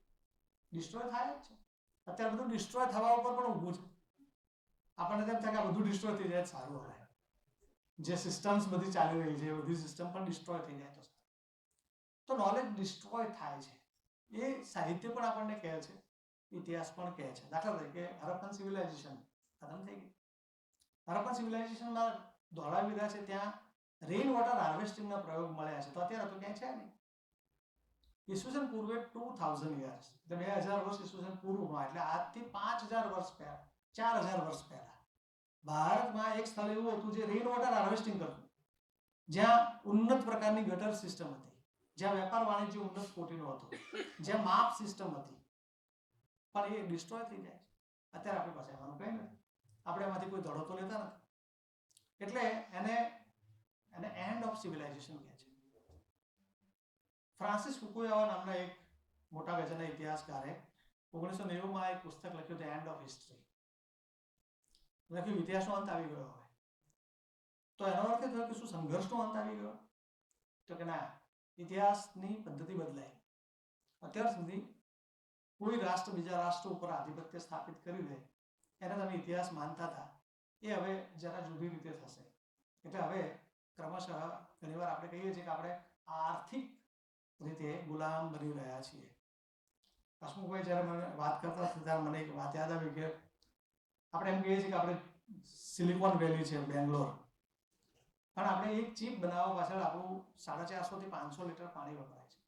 Speaker 1: ડિસ્ટ્રોય થાય જ છે. અત્યારે બધું ડિસ્ટ્રોય થવા ઉપર પણ ઊભું છે. આપણને તેમ થાય કે આ બધું ડિસ્ટ્રોય થઈ જાય સારું હોય. જે સિસ્ટમ્સ બધી ચાલી રહી છે એ બધી સિસ્ટમ પણ ડિસ્ટ્રોય થઈ જાય તો નોલેજ ડિસ્ટ્રોય થાય છે. એ સાહિત્ય પણ આપણને કહે છે, ઇતિહાસ પણ કહે છે. દાખલા તરીકે હરપ્પન સિવિલાઇઝેશન ખતમ થઈ ગઈ. હરપ્પન સિવિલાઇઝેશનમાં ધોળાવીરા છે ત્યાં રેઇન વોટર હાર્વેસ્ટિંગના પ્રયોગ મળ્યા છે, તો અત્યારે તો ક્યાંય છે નહીં. ઈસવીસન પૂર્વે 2000 યર્સ, એટલે 2000 વર્ષ ઈસવીસન પૂર્વમાં, એટલે આજથી 5000 વર્ષ પહેલા, 4000 વર્ષ પહેલા ભારતમાં એક સ્થળ એવું હતું જે રેઇન વોટર હાર્વેસ્ટિંગ કરતું, જ્યાં ઉન્નત પ્રકારની ગટર સિસ્ટમ હતી, જ્યાં વેપાર વાણિજ્ય ઉન્નત કોટીનો હતો, જ્યાં માપ સિસ્ટમ હતી, પણ એ ડિસ્ટ્રોય થઈ જાય છે. અત્યારે આપણી પાસે એવાનું કંઈ નથી. આપણે એમાંથી કોઈ ધડો તો લેતા નથી. એટલે એને એન્ડ ઓફ સિવિલાઇઝેશન કહે છે. ફ્રાન્સિસ ફુકુયાવા નામના એક મોટા ગજાના ઇતિહાસકારે 1990માં એક પુસ્તક લખ્યું, ધ એન્ડ ઓફ હિસ્ટ્રી. લખ્યું ઇતિહાસનો અંત આવી ગયો હવે. તો એનો અર્થ એ થયો કે શું સંઘર્ષનો અંત આવી ગયો? તો કે ના, ઇતિહાસની પદ્ધતિ બદલાઈ. અત્યાર સુધી કોઈ રાષ્ટ્ર બીજા રાષ્ટ્ર ઉપર આધિપત્ય સ્થાપિત કરી દે એને તમે ઇતિહાસ માનતા હતા, એ હવે જરા જુદી રીતે થશે. એટલે હવે ક્રમશઃ ઘણીવાર આપણે કહીએ છીએ કે આપણે આર્થિક રીતે ગુલામ બની રહ્યા છીએ. હસમુખભાઈ જ્યારે મને વાત કરતા હતા ત્યારે મને એક વાત યાદ આવી કે આપણે એમ કહીએ છીએ કે આપણે સિલિકોન વેલી છે બેંગ્લોર, પણ આપણે એક ચીપ બનાવવા પાછળ આપણું 450 થી 500 લીટર પાણી વપરાય છે.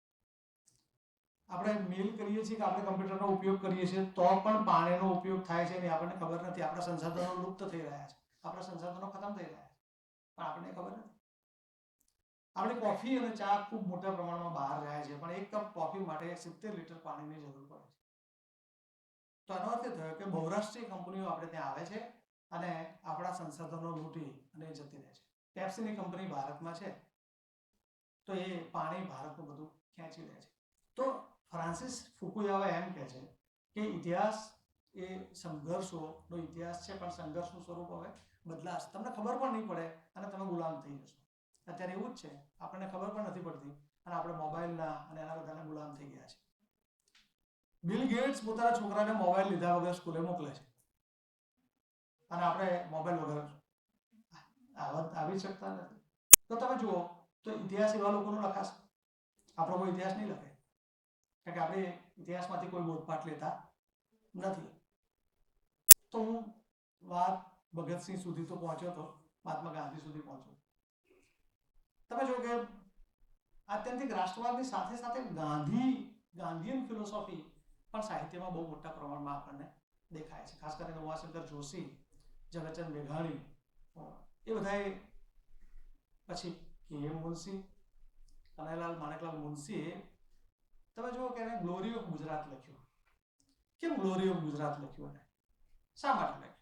Speaker 1: આપણે મેલ કરીએ છીએ કે આપણે કમ્પ્યુટરનો ઉપયોગ કરીએ છીએ તો પણ પાણીનો ઉપયોગ થાય છે ને આપણને ખબર નથી. આપણા સંસાધનો લુપ્ત થઈ રહ્યા છે, આપણા સંસાધનો ખતમ થઈ રહ્યા છે, પણ આપણને ખબર નથી. આપણે કોફી અને ચા ખૂબ મોટા પ્રમાણમાં બહાર જાય છે, પણ એક કપ કોફી માટે 70 લીટર પાણીની જરૂર પડે છે. તો આનો અર્થ એ થયો કે બહુરાષ્ટ્રીય કંપનીઓ આપણે ત્યાં આવે છે અને આપણા સંસાધનો લૂંટી અને જતી રહે છે. પેપ્સીની કંપની ભારતમાં છે તો એ પાણી ભારતનું બધું ખેંચી લે છે. તો ફ્રાન્સિસ ફુકુયાવા એમ કહે છે કે ઇતિહાસ એ સંઘર્ષોનો ઇતિહાસ છે, પણ સંઘર્ષનું સ્વરૂપ હવે બદલાશે. તમને ખબર પણ નહીં પડે અને તમે ગુલામ થઈ જશો. અત્યારે એવું જ છે, આપણને ખબર પણ નથી પડતી અને આપણે મોબાઈલના અને એના બધાના ગુલામ થઈ ગયા છે. બિલ ગેટ્સ પોતાના છોકરાને મોબાઈલ લીધા વગર સ્કૂલે મોકલે છે અને આપણે મોબાઈલ વગર આવી શકતા નથી. તો તમે જુઓ તો ઇતિહાસ એવા લોકોનો લખાશે, આપણો કોઈ ઇતિહાસ નહીં લખે, કારણ કે આપણે ઇતિહાસમાંથી કોઈ બોધપાઠ લેતા નથી. તો હું વાત ભગતસિંહ સુધી તો પહોંચ્યો હતો, મહાત્મા ગાંધી સુધી પહોંચ્યો. તમે જુઓ કે આત્યંતિક રાષ્ટ્રવાદની સાથે સાથે ગાંધીયન ફિલોસોફી પણ સાહિત્યમાં બહુ મોટા પ્રમાણમાં આપણને દેખાય છે. ખાસ કરીને ઉમાશંકર જોશી, ઝવેરચંદ મેઘાણી, એ બધાએ, પછી કે.એમ. મુનશી, કનૈયાલાલ માણેકલાલ મુનશીએ તમે જુઓ કે એને ગ્લોરી ઓફ ગુજરાત લખ્યું. કેમ ગ્લોરી ઓફ ગુજરાત લખ્યું? એને શા માટે લખ્યું?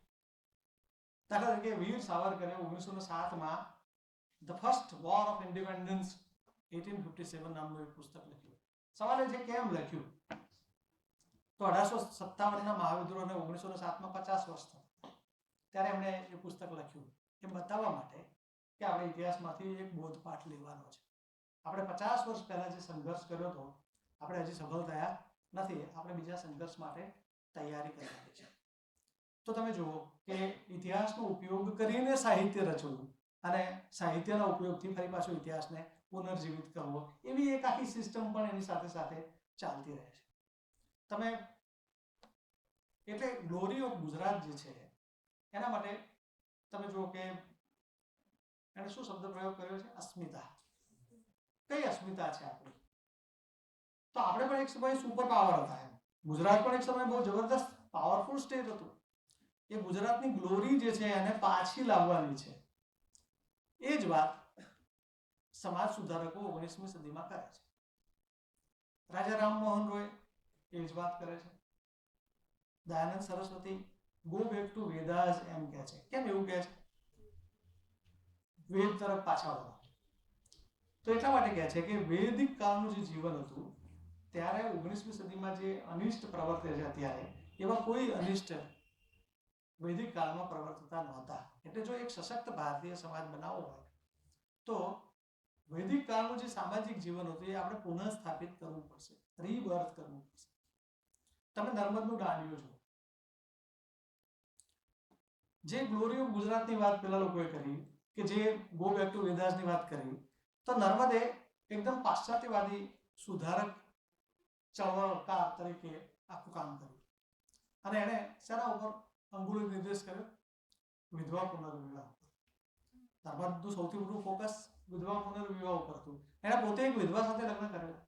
Speaker 1: દાખલા તરીકે વીર સાવરકરે 1907માં the first war of independence 1857 નામનું એક પુસ્તક લખ્યું. સવાલ એ છે કેમ લખ્યું? તો 1857ના મહાવિદ્રોહને 1907માં 50 વર્ષ થયા ત્યારે એમણે એ પુસ્તક લખ્યું એ બતાવવા માટે કે આપણે ઇતિહાસમાંથી એક બોધપાઠ લેવાનો છે. આપણે 50 વર્ષ પહેલા જે સંઘર્ષ કર્યો હતો આપણે હજી સફળ થયા નથી, આપણે બીજા સંઘર્ષ માટે તૈયારી કરવાની છે. તો તમે જુઓ કે ઇતિહાસનો ઉપયોગ કરીને સાહિત્ય રચવું અને સાહિત્યના ઉપયોગથી ફરી પાછો ઇતિહાસને પુનર્જીવિત કરવો, એવી એક આખી સિસ્ટમ પણ એની સાથે સાથે ચાલતી રહે છે. તમે એટલે ગ્લોરી ઓફ ગુજરાત જે છે એના માટે તમે જુઓ કે એને શું શબ્દ પ્રયોગ કર્યો છે? અસ્મિતા. કઈ અસ્મિતા છે આપણી? તો આપણે પણ એક સમયે સુપર પાવર હતા. ગુજરાત પણ એક સમયે બહુ જબરદસ્ત પાવરફુલ સ્ટેટ હતું. એ ગુજરાતની ગ્લોરી જે છે એને પાછી લાવવાની છે. એ જ વાત સમાજ સુધારકો 19મી સદીમાં કરે છે. રાજા રામમોહન રોય એ જ વાત કરે છે. Dayanand Saraswati go back to Vedas એમ કહે છે. કેમ એવું કહે છે? વેદ તરફ પાછા વળો. તો એટલા માટે કહે છે કે વૈદિક કાળનું જે જીવન હતું ત્યારે 19મી સદીમાં જે અનિષ્ટ પ્રવર્તે છે અત્યારે, એવા કોઈ અનિષ્ટ વૈદિક કાળમાં પ્રવર્તતા નહોતા. એટલે જો એક સશક્ત ભારતીય સમાજ બનાવવો હોય તો વૈદિક કાળનું જે સામાજિક જીવન હતું એ આપણે પુનઃ સ્થાપિત કરવું પડશે, રીબર્થ કરવું પડશે. તમે નર્મદનું દાંડિયો જુઓ. જે ગ્લોરી ઓફ ગુજરાતની વાત પેલા લોકોએ કરી કે જે ગો બેક ટુ વેદાસની વાત કરી, તો નર્મદે એકદમ પાશ્ચાત્યવાદી સુધારક ચળવળકાર તરીકે આખું કામ કર્યું અને એણે શેના ઉપર અંગુલી નિર્દેશ કર્યો? વિધવા પુનર્વિવાહ ઉપર. નર્મદનું સૌથી મોટું ફોકસ વિધવા પુનર્વિવાહ ઉપર હતું. એણે પોતે એક વિધવા સાથે લગ્ન કરેલા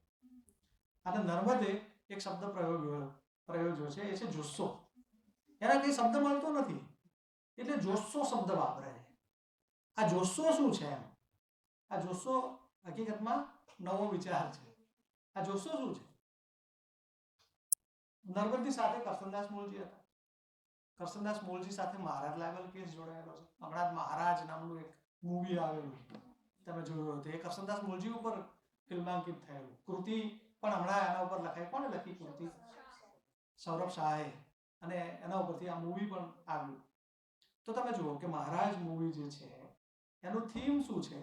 Speaker 1: અને નર્મદે એક શબ્દ પ્રયોજ્યો છે, એ છે જોસ્સો. એના કઈ શબ્દ મળતો નથી એટલે જોસ્સો શબ્દ વાપરે છે. આ જોસ્સો શું છે? આ જોસ્સો હકીકતમાં નવો વિચાર છે. આ જોસ્સો શું છે? નર્મદની સાથે કરસનદાસ મૂળજી હતા. કરસનદાસ મૂળજી સાથે મહારાજ લાવેલ કેસ જોડાયેલો છે. હમણાં જ મહારાજ નામનું એક મૂવી આવેલું તમે જોયું હતું, એ કરસનદાસ મૂળજી ઉપર ફિલ્માંકિત થયેલું. કૃતિ પણ હમણાં એના ઉપર લખાઈ. કોણે લખી કૃતિ? સૌરભ શાહે. અને એના ઉપરથી આ મૂવી પણ આવ્યું. તો તમે જુઓ કે મહારાજ મૂવી જે છે એનું થીમ શું છે?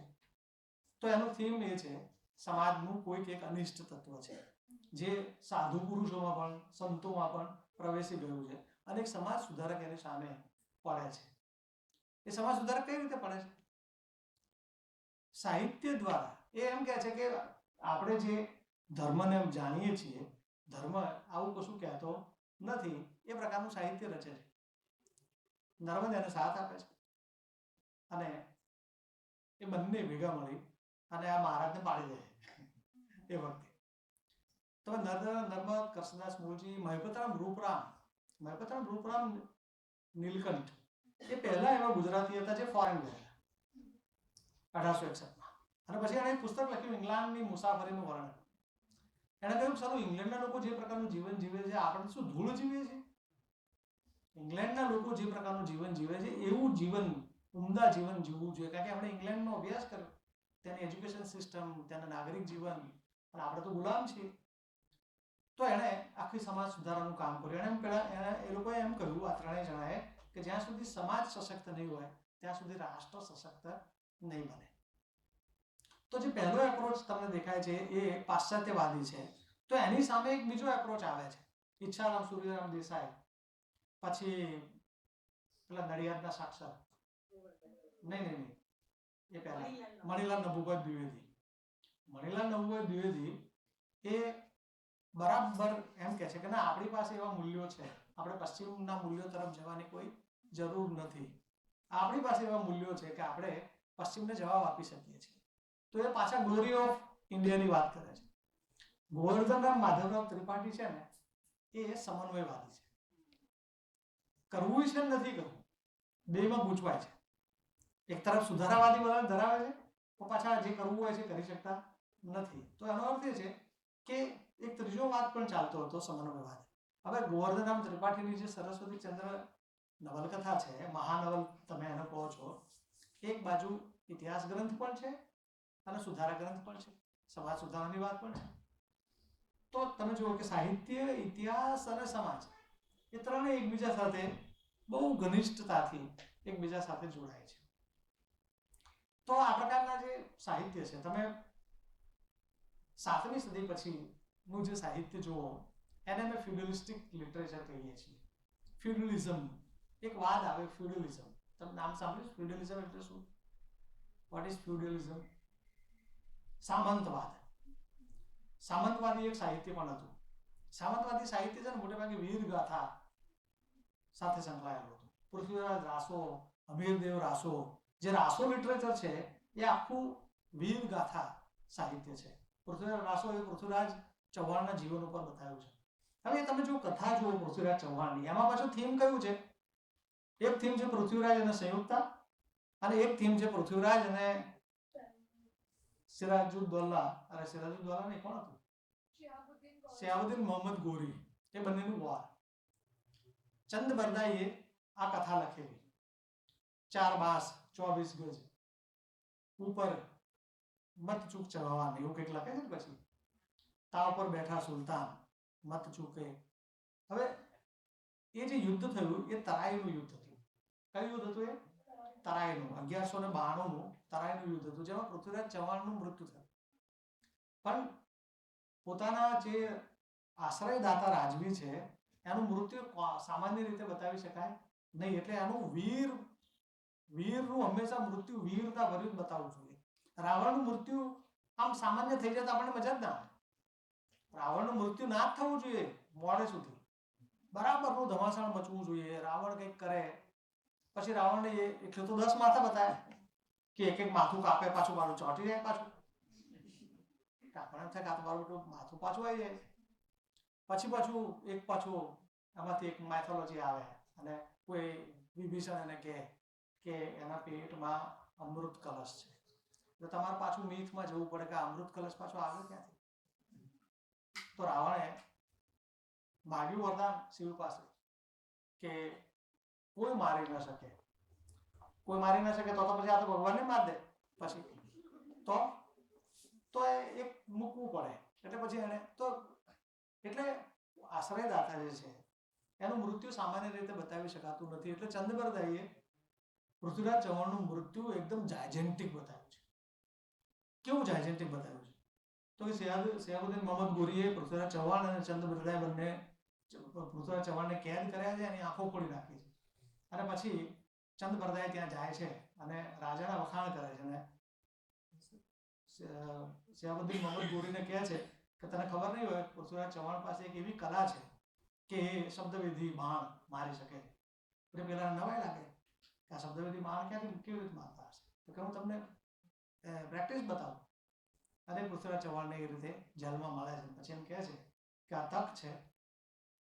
Speaker 1: તો એનું થીમ એ છે સમાજનું કોઈક એક અનિષ્ટ તત્વ છે જે સાધુ પુરુષોમાં પણ સંતોમાં પણ પ્રવેશી ગયું છે અને એક સમાજ સુધારક એની સામે પડે છે. એ સમાજ સુધારક કઈ રીતે પડે છે? સાહિત્ય દ્વારા. એ એમ કહે છે કે આપણે જે ધર્મને જાણીએ છીએ, ધર્મ આવું કશું કહેતો નથી, એ પ્રકારનું સાહિત્ય રચે છે. નર્મદ એને સાથ આપે છે અને એ બંને ભેગા મળી અને આ મહારાજને પાડી દે એ વખતે. તો તમે નર્મદ, કરસનદાસ મૂળજી, મહિપતરામ રૂપરામ નીલકંઠ એ પહેલા એવા ગુજરાતી હતા જે ફોરેન ગયેલા 1861 અને પછી એણે એક પુસ્તક લખ્યું ઇંગ્લેન્ડની મુસાફરીનું વર્ણન. એણે કહ્યું સારું ઇંગ્લેન્ડના લોકો જે પ્રકારનું જીવન જીવે છે આપણે શું ધૂળ જીવીએ છીએ? ઇંગ્લેન્ડના લોકો જે પ્રકારનું જીવન જીવે છે એવું જીવન, ઉમદા જીવન જીવવું જોઈએ. કારણ કે આપણે ઇંગ્લેન્ડનો અભ્યાસ કર્યો, તેની એજ્યુકેશન સિસ્ટમ, તેના નાગરિક જીવન, અને આપણે તો ગુલામ છીએ. તો એણે આખી સમાજ સુધારવાનું કામ કર્યું. એને એ લોકોએ એમ કહ્યું, આ ત્રણેય જણાએ, કે જ્યાં સુધી સમાજ સશક્ત નહીં હોય ત્યાં સુધી રાષ્ટ્ર સશક્ત નહીં બને. તો જે પહેલો એપ્રોચ તમને દેખાય છે એ પાશ્ચાત્યવાદી છે. તો એની સામે એક બીજો એપ્રોચ આવે છે, ઈચ્છારામ સૂર્યરામ દેસાઈ, પછી પેલા નડિયાદના સાક્ષર, નહીં એ પહેલા મણિલાલ નભુભાઈ દ્વિવેદી એ બરાબર એમ કહે છે કે ના, આપણી પાસે એવા મૂલ્યો છે, આપણે પશ્ચિમના મૂલ્યો તરફ જવાની કોઈ જરૂર નથી. આપણી પાસે એવા મૂલ્યો છે કે આપણે પશ્ચિમને જવાબ આપી શકીએ છીએ. તો એ પાછા ગ્લોરી ઓફ ઇન્ડિયાની વાત કરે છે. ગોવર્ધનરામ માધવરાવ ત્રિપાઠી છે ને, એ સમન્વયવાદી છે. કરવું છે નથી કરવું, બેમાં ગૂંચવાય છે. એક તરફ સુધારાવાદી વલણ ધરાવે છે, તો પાછા જે કરવું હોય છે કરી શકતા નથી. તો એનો અર્થ એ છે કે એક ત્રીજો વાત પણ ચાલતો હતો, સમન્વયવાદ. હવે ગોવર્ધનરામ ત્રિપાઠીની જે સરસ્વતીચંદ્ર નવલકથા છે, મહાનવલ તમે એને કહો છો, એક બાજુ ઇતિહાસ ગ્રંથ પણ છે અને સુધારા ગ્રંથ પણ છે, સમાજ સુધારણાની વાત પણ છે. તો તમે જુઓ કે સાહિત્ય, ઇતિહાસ અને સમાજ એ ત્રણે એકબીજા સાથે બહુ ઘનિષ્ઠતાથી એકબીજા સાથે જોડાય છે. તો આ પ્રકારના જે સાહિત્ય છે, તમે 7મી સદી પછીનું જે સાહિત્ય જુઓ, એને અમે ફ્યુડલિસ્ટિક લિટરેચર કહીએ છીએ. ફ્યુડલિઝમ, એક વાદ આવે ફ્યુડલિઝમ. તમે નામ સાંભળ્યું? ફ્યુડલિઝમ એટલે શું? What is ફ્યુડલિઝમ? સામંતવાદ. સામંતવાદી એક સાહિત્ય પણ હતું. સામંતવાદી સાહિત્ય છે ને મોટે ભાગે વીર ગાથા સાથે સંકળાયેલું હતું. પૃથ્વીરાજ રાસો, અમીરદેવ રાસો, જે રાસો લિટરેચર છે એ આખું વીર ગાથા સાહિત્ય છે. પૃથ્વીરાજ રાસો એ પૃથ્વીરાજ ચૌહાણના જીવન ઉપર બતાવ્યું છે. હવે તમે જો કથા જુઓ પૃથ્વીરાજ ચૌહાણની, એમાં પાછું થીમ કયું છે? એક થીમ છે પૃથ્વીરાજ અને સંયુક્તા, અને એક થીમ છે પૃથ્વીરાજ અને સિરાજુદ્દૌલા. અરે સિરાજુદ્દૌલા નહીં, કોણ હતું? શિહાબુદ્દીન મોહમ્મદ ગોરી. એ બંનેનું વોર. ચંદ બરદાઈએ આ કથા લખેલી. 4 બાસ 24 ગજ ઉપર મત ચૂક ચઢવાની, એવું કંઈક લખે છે ને. પછી તા ઉપર બેઠા સુલતાન મત ચૂકે. હવે એ જે યુદ્ધ થયું એ તરાઈનું યુદ્ધ હતું. કયું યુદ્ધ હતું? એ તરાઈનું 1192નું તરાઈનું યુદ્ધ હતું, જેમાં પૃથ્વીરાજ ચૌહાણનું મૃત્યુ થયું. પણ પોતાના જે આશ્રયદાતા રાજવી છે એનું મૃત્યુ સામાન્ય રીતે બતાવી શકાય નહીં. એટલે એનું વીરનું હંમેશા મૃત્યુ વીરતા ભર્યું બતાવવું જોઈએ. રાવણનું મૃત્યુ આમ સામાન્ય થઈ જાય તો આપણને મજા જ ના આવે. રાવણનું મૃત્યુ ના જ થવું જોઈએ મોડે સુધી. બરાબરનું ધમાસાણ મચવું જોઈએ. રાવણ કંઈક કરે પછી રાવણને એટલે તો 10 માથા બતાવ્યા કે એક એક માથું કાપે, પાછું ચોંટી જાય, પાછું માથું પાછું આવી જાય. પછી પાછું એમાંથી એક માઇથોલોજી આવે અને કોઈ વિભીષણ એને કહે કે એના પેટમાં અમૃત કલશ છે. તો તમારે પાછું મીથમાં જવું પડે કે અમૃત કલશ પાછો આવે ક્યાંથી? તો રાવણે માગ્યું વરદાન શિવ પાસે કે કોઈ મારી ન શકે, કોઈ મારી ન શકે તો પછી આ તો ભગવાનને માર દે. પછી તો એક મૂકવું પડે. એટલે પછી એને તો એટલે આશ્રયદાતા જે છે એનું મૃત્યુ સામાન્ય રીતે બતાવી શકાતું નથી. એટલે ચંદબરદાઈએ પૃથ્વીરાજ ચૌહાણનું મૃત્યુ એકદમ જાયજેન્ટિક બતાવ્યું છે. કેવું જાયજેન્ટિક બતાવ્યું છે? તો કે શિહાબુદ્દીન મોહમ્મદ ગોરીએ પૃથ્વીરાજ ચૌહાણ અને ચંદબરદાએ બંને પૃથ્વીરાજ ચૌહાણને કેદ કર્યા છે, એની આંખો ખોલી નાખી છે. અને પછી ચંદબરદાએ ત્યાં જાય છે અને રાજાના વખાણ કરે છે અને શિહાબુદ્દીન મોહમ્મદ ગોરીને કહે છે કે તને ખબર નહીં હોય, પૃથ્વીરાજ ચૌહાણ પાસે એક એવી કલા છે કે એ શબ્દવિધિ બાણ મારી શકે. એટલે પેલા નવાઈ લાગે કે આ શબ્દવિધિ બાણ ક્યાંથી કેવી રીતે મારતા હશે? તો કે હું તમને પ્રેક્ટિસ બતાવું. અને પૃથ્વીરાજ ચૌહાણને એ રીતે જેલમાં મળે છે. પછી એમ કહે છે કે આ તક છે,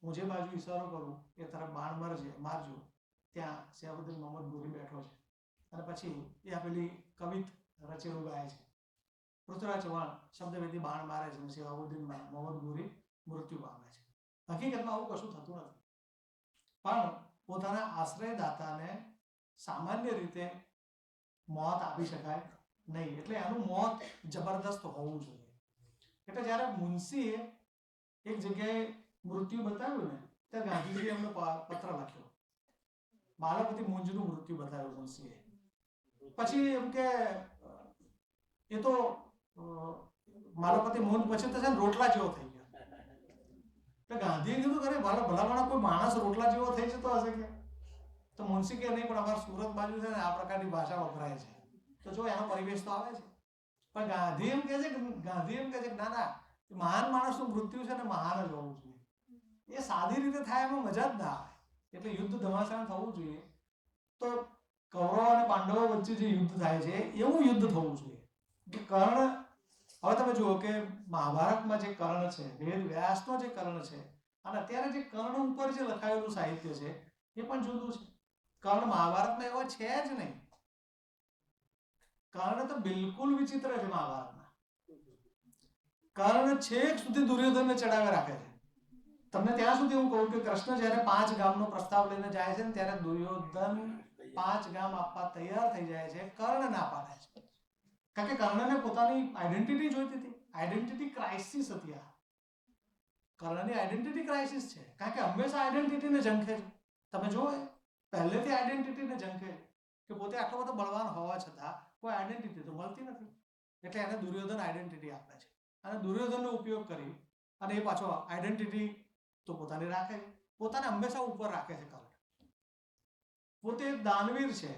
Speaker 1: હું જે બાજુ ઈશારો કરું એ તરફ બાણ મારજો, ત્યાં શિહાબુદ્દીન મોહમ્મદ ગોરી બેઠો છે. અને પછી એ આપેલી કવિત રચેલું ગાય છે, પૃથ્વીરાજ ચૌહાણ શબ્દવેદી બાણ મારે છે અને શિહાબુદ્દીન મોહમ્મદ ગોરી મૃત્યુ પામે છે. હકીકતમાં આવું કશું થતું નથી, પણ પોતાના આશ્રયદાતાને સામાન્ય રીતે મોત આપી શકાય નહીં, એટલે એનું મોત જબરદસ્ત હોવું જોઈએ. એટલે જ્યારે મુનશીએ એક જગ્યાએ મૃત્યુ બતાવ્યું ને, ત્યારે ગાંધીજીએ એમને પત્ર લખ્યો, માલપતિ મુંજનું મૃત્યુ બતાવ્યું મુનશીએ. પછી એમ કે એ તો માલપતિ મુંજ પછી તો છે ને રોટલા જેવો થઈ ગયો. એટલે ગાંધીએ કીધું કરે ભલામણા કોઈ માણસ રોટલા જેવો થઈ જતો હશે કે? તો મુનશી કે નહીં, પણ અમારા સુરત બાજુ છે ને આ પ્રકારની ભાષા વપરાય છે, તો જો એનો પરિવેશ તો આવે છે. પણ ગાંધી એમ કહે છે કે ના ના, મહાન માણસનું મૃત્યુ છે ને મહાન જ હોવું જોઈએ. એ સાદી રીતે થાય એમાં મજા જ ના આવે. એટલે યુદ્ધ ધમાસાણ થવું જોઈએ. તો કૌરવ અને પાંડવો વચ્ચે જે યુદ્ધ થાય છે એવું યુદ્ધ થવું જોઈએ કે કર્ણ, હવે તમે જુઓ કે મહાભારતમાં જે કર્ણ છે, વેદ વ્યાસનો જે કર્ણ છે, અને અત્યારે જે કર્ણ ઉપર જે લખાયેલું સાહિત્ય છે એ પણ જુદું છે. કર્ણ મહાભારતમાં એવો છે જ નહીં. કર્ણ તો બિલકુલ વિચિત્ર છે મહાભારતમાં. કર્ણ છેક સુધી દુર્યોધનને ચડાવે રાખે છે. તમને ત્યાં સુધી હું કહું કે કૃષ્ણ જ્યારે 5 ગામનો પ્રસ્તાવ લઈને જાય છે ને, ત્યારે દુર્યોધન 5 ગામ આપવા તૈયાર થઈ જાય છે, કર્ણ ના પાડે છે. કારણ કે કર્ણને પોતાની આઈડેન્ટિટી જોઈતી હતી, આઈડેન્ટિટી ક્રાઇસિસ હતી. આ કર્ણની આઈડેન્ટિટી ક્રાઇસિસ છે, કારણ કે હંમેશા આઈડેન્ટિટીને ઝંખે છે. તમે જુઓ પહેલેથી આઈડેન્ટિટીને ઝંખે છે કે પોતે આટલો બધો બળવાન હોવા છતાં કોઈ આઈડેન્ટિટી તો મળતી નથી. એટલે એને દુર્યોધન આઈડેન્ટિટી આપે છે, અને દુર્યોધનનો ઉપયોગ કરી અને એ પાછો આઈડેન્ટિટી તો પોતાની રાખે છે, પોતાને હંમેશા ઉપર રાખે છે. કર્ણ પોતે દાનવીર છે,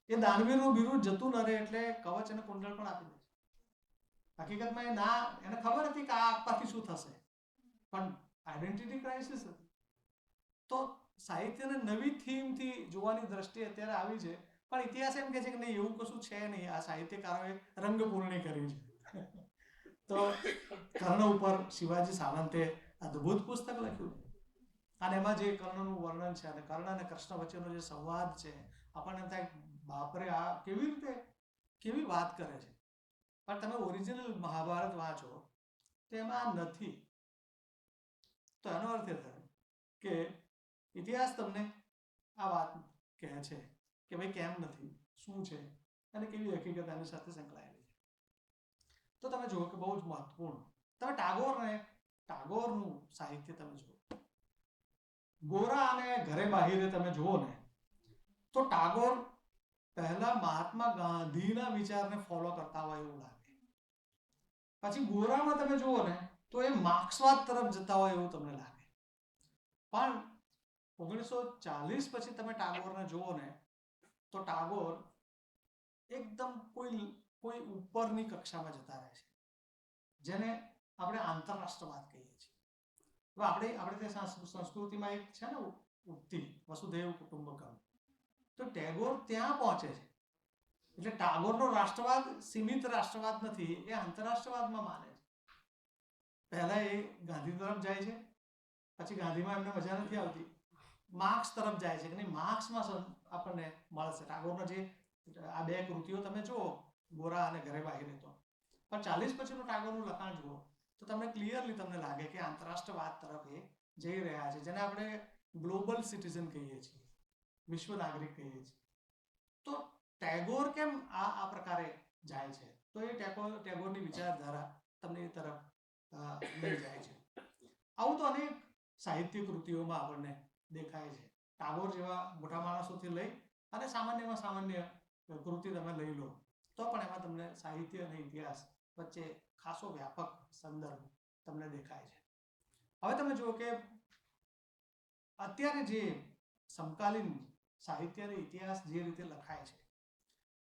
Speaker 1: એ દાનવીરનું બિરુદ જતું ન રહે એટલે કવચ અને કુંડળ પણ આપી દે છે. હકીકતમાં એને ખબર હતી કે આ આપવાથી શું થશે, પણ આઈડેન્ટિટી ક્રાઇસિસ હતી. તો સાહિત્યને નવી થીમથી જોવાની દ્રષ્ટિ અત્યારે આવી છે, પણ ઇતિહાસ એમ કહે છે કે નહીં, એવું કશું છે નહીં. આ સાહિત્યકારોએ રંગપૂર્ણી કરી છે. તો કર્ણ ઉપર શિવાજી સાવંતે અદ્ભુત પુસ્તક લખ્યું, અને એમાં જે કર્ણનું વર્ણન છે અને કર્ણ અને કૃષ્ણ વચ્ચેનો જે સંવાદ છે, આપણને એમ થાય બાપરે, આ કેવી વાત કરે છે. પણ તમે ઓરિજિનલ મહાભારત વાંચો તો એમાં નથી. તો એનો અર્થ એ થાય કે ઇતિહાસ તમને આ વાત કહે છે કે ભાઈ કેમ નથી, શું છે, અને કેવી હકીકત આની સાથે સંકળાયેલી છે. તો તમે જુઓ કે બહુ જ મહત્વપૂર્ણ, તમે ટાગોરનું સાહિત્ય તમે જુઓ, ગોરા અને ઘરે બાહિરે તમે જુઓ ને, તો ટાગોર પહેલા મહાત્મા ગાંધીના વિચારને ફોલો કરતા હોય એવું લાગે. પછી ગોરામાં તમે જુઓ ને તો એ માર્ક્સવાદ તરફ જતા હોય એવું તમને લાગે. પણ 1940 પછી તમે ટાગોરને જુઓ ને, તો ટાગોર એકદમ કોઈ ઉપરની કક્ષામાં જતા રહે છે, જેને આપણે આંતરરાષ્ટ્રવાદ કહીએ છીએ. હવે આપણે સંસ્કૃતિમાં એક છે ને ઉક્તિ, વસુધૈવ કુટુંબકમ, તો ટેગોર ત્યાં પહોંચે છે. એટલે ટાગોરનો રાષ્ટ્રવાદ સીમિત રાષ્ટ્રવાદ નથી, એ આંતરરાષ્ટ્રવાદમાં માને છે. પહેલા એ ગાંધી તરફ જાય છે, પછી ગાંધીમાં એમને મજા નથી આવતી, માર્ક્સ તરફ જાય છે કે નહીં, માર્ક્સમાં આપણને મળશે. ટાગોરના જે આ 2 કૃતિઓ તમે જુઓ, ગોરા અને ઘરે બાહિરે, તો પણ 40 પછીનું ટાગોરનું લખાણ જુઓ તો તમને ક્લિયરલી તમને લાગે કે આંતરરાષ્ટ્રવાદ તરફ એ જઈ રહ્યા છે, જેને આપણે ગ્લોબલ સિટીઝન કહીએ છીએ, વિશ્વ નાગરિક કહીએ છીએ. તો ટેગોર કેમ આ પ્રકારે જાય છે? તો એ ટેગોરની વિચારધારા તમને એ તરફ લઈ જાય છે. આવું તો અનેક સાહિત્ય કૃતિઓમાં આપણને દેખાય છે. ટાગોર જેવા મોટા માણસોથી લઈ અને સામાન્યમાં સામાન્ય કૃતિ તમે લઈ લો તો પણ એમાં તમને સાહિત્ય અને ઇતિહાસ વચ્ચે ખાસો વ્યાપક સંદર્ભ તમને દેખાય છે. હવે તમે જુઓ કે અત્યારે જે સમકાલીન સાહિત્ય અને ઇતિહાસ જે રીતે લખાય છે,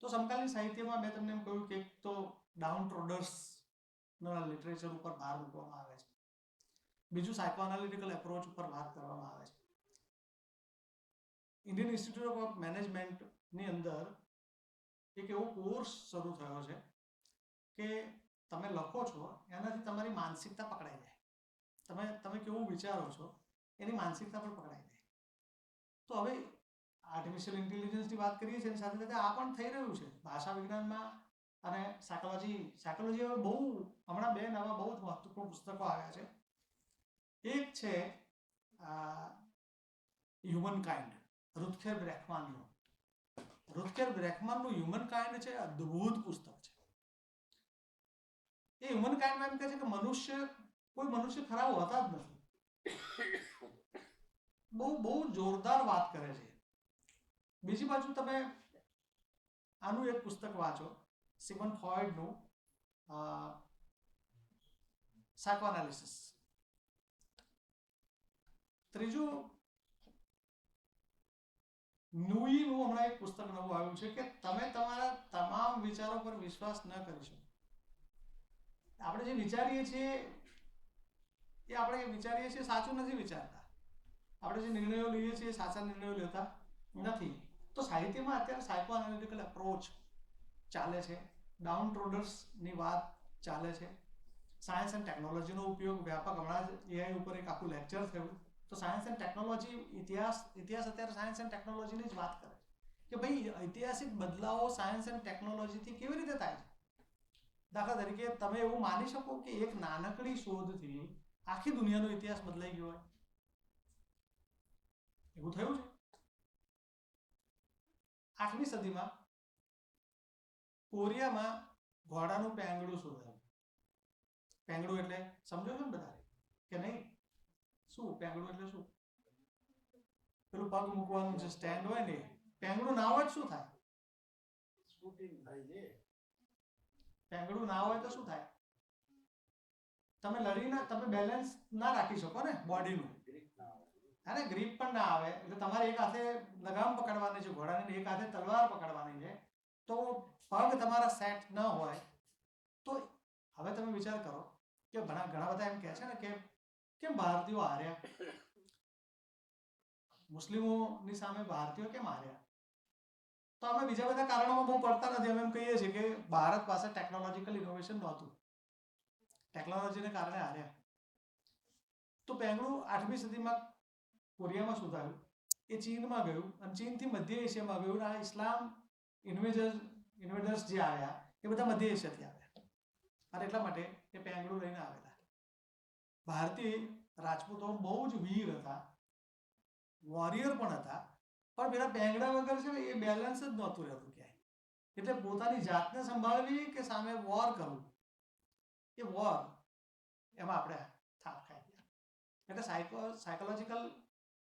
Speaker 1: તો સમકાલીન સાહિત્યમાં મેં તમને એમ કહ્યું કે એક તો ડાઉન ટ્રોડર્સના લિટરેચર ઉપર ભાર મૂકવામાં આવે છે, બીજું સાયકોએનાલિટિકલ એપ્રોચ ઉપર વાત કરવામાં આવે છે. ઇન્ડિયન ઇન્સ્ટિટ્યૂટ ઓફ મેનેજમેન્ટની અંદર એક એવો કોર્સ શરૂ થયો છે કે તમે લખો છો એનાથી તમારી માનસિકતા પકડાઈ જાય. તમે કેવું વિચારો છો એની માનસિકતા પણ પકડાઈ દે. તો હવે આર્ટિફિશિયલ ઇન્ટેલિજન્સની વાત કરીએ છીએ સાથે સાથે આ પણ થઈ રહ્યું છે ભાષા વિજ્ઞાનમાં અને સાયકોલોજી હવે બહુ હમણાં 2 નવા બહુ જ મહત્વપૂર્ણ પુસ્તકો આવ્યા છે. એક છે હ્યુમન કાઇન્ડ, રુથકેર બ્રેકમાનનું. રુથકેર બ્રેકમાનનું હ્યુમન કાઇન્ડ છે અદ્ભુત પુસ્તક છે. એ હ્યુમન કાઇન્ડમાં એમ કહે છે કે કોઈ મનુષ્ય ખરાબ હોતા જ નથી. બહુ જોરદાર વાત કરે છે. બીજી બાજુ તમે આનું એક પુસ્તક વાંચો સિગમન્ડ ફ્રોઈડનું સાયકોએનાલિસિસ. ત્રીજું નુઈનું હમણાં એક પુસ્તક નવું આવ્યું છે કે તમે તમારા તમામ વિચારો પર વિશ્વાસ ન કરી શકો. આપણે જે વિચારીએ છીએ સાચું નથી વિચારતા. આપણે જે નિર્ણયો લઈએ છીએ સાચા નિર્ણયો લેતા નથી. તો સાહિત્યમાં અત્યારે સાયકો એનાલિટિકલ અપ્રોચ ચાલે છે, ડાઉન ટ્રોડર્સની વાત ચાલે છે, સાયન્સ એન્ડ ટેકનોલોજીનો ઉપયોગ વ્યાપક. હમણાં જ એઆઈ ઉપર એક આખું લેક્ચર થયું. તો સાયન્સ એન્ડ ટેકનોલોજી ઇતિહાસ અત્યારે સાયન્સ એન્ડ ટેકનોલોજીની જ વાત કરે છે કે ભાઈ ઐતિહાસિક બદલાવો સાયન્સ એન્ડ ટેકનોલોજીથી કેવી રીતે થાય છે. દાખલા તરીકે તમે એવું માની શકો કે એક નાનકડી શોધથી આખી દુનિયાનો ઇતિહાસ બદલાઈ ગયો હોય? એવું થયું છે. 8મી સદીમાં કોરિયામાં ઘોડાનું પેંગડું શોધાયું. પેંગડું એટલે સમજો છો ને બધા કે નહીં? શું પેંગડું એટલે શું? પેલું પગ મૂકવાનું જે સ્ટેન્ડ હોય ને, પેંગડું ના હોય શું થાય?
Speaker 2: સ્કૂટિંગ થાય છે.
Speaker 1: પેંગડું ના હોય તો શું થાય? તમે તમે બેલેન્સ ના રાખી શકો ને બોડીનું. અરે ગ્રીપ પણ ના આવે. એટલે તમારે એક હાથે લગામ પકડવાની છે ઘોડાની, એક હાથે તલવાર પકડવાની છે. તો પગ તમારા સેટ ન હોય તો હવે તમે વિચાર કરો કે ઘણા બધા એમ કહે છે ને કે કેમ ભારતીયો હાર્યા, મુસ્લિમોની સામે ભારતીયો કેમ હાર્યા? તો અમે બીજા બધા કારણોમાં બહુ પડતા નથી. અમે એમ કહીએ છીએ કે ભારત પાસે ટેકનોલોજીકલ ઇનોવેશન નહોતું, ટેકનોલોજીને કારણે હાર્યા. તો પેંગડું 8મી સદીમાં કોરિયામાં શોધાયું, એ ચીનમાં ગયું અને ચીનથી મધ્ય એશિયામાં ગયું. આ ઇસ્લામ ઇન્વેડર્સ જે આવ્યા એ બધા મધ્ય એશિયાથી આવ્યા અને એટલા માટે એ પેંગડું લઈને આવેલા. ભારતીય રાજપૂતો બહુ જ વીર હતા, વોરિયર પણ હતા, પણ પેલા પેંગડા વગર છે ને એ બેલેન્સ જ નહોતું રહેતું ક્યાંય. એટલે પોતાની જાતને સંભાળવી કે સામે વોર કરવું, એ વોર એમાં આપણે થાપ ખાઈ ગયા. એટલે સાયકોલોજીકલ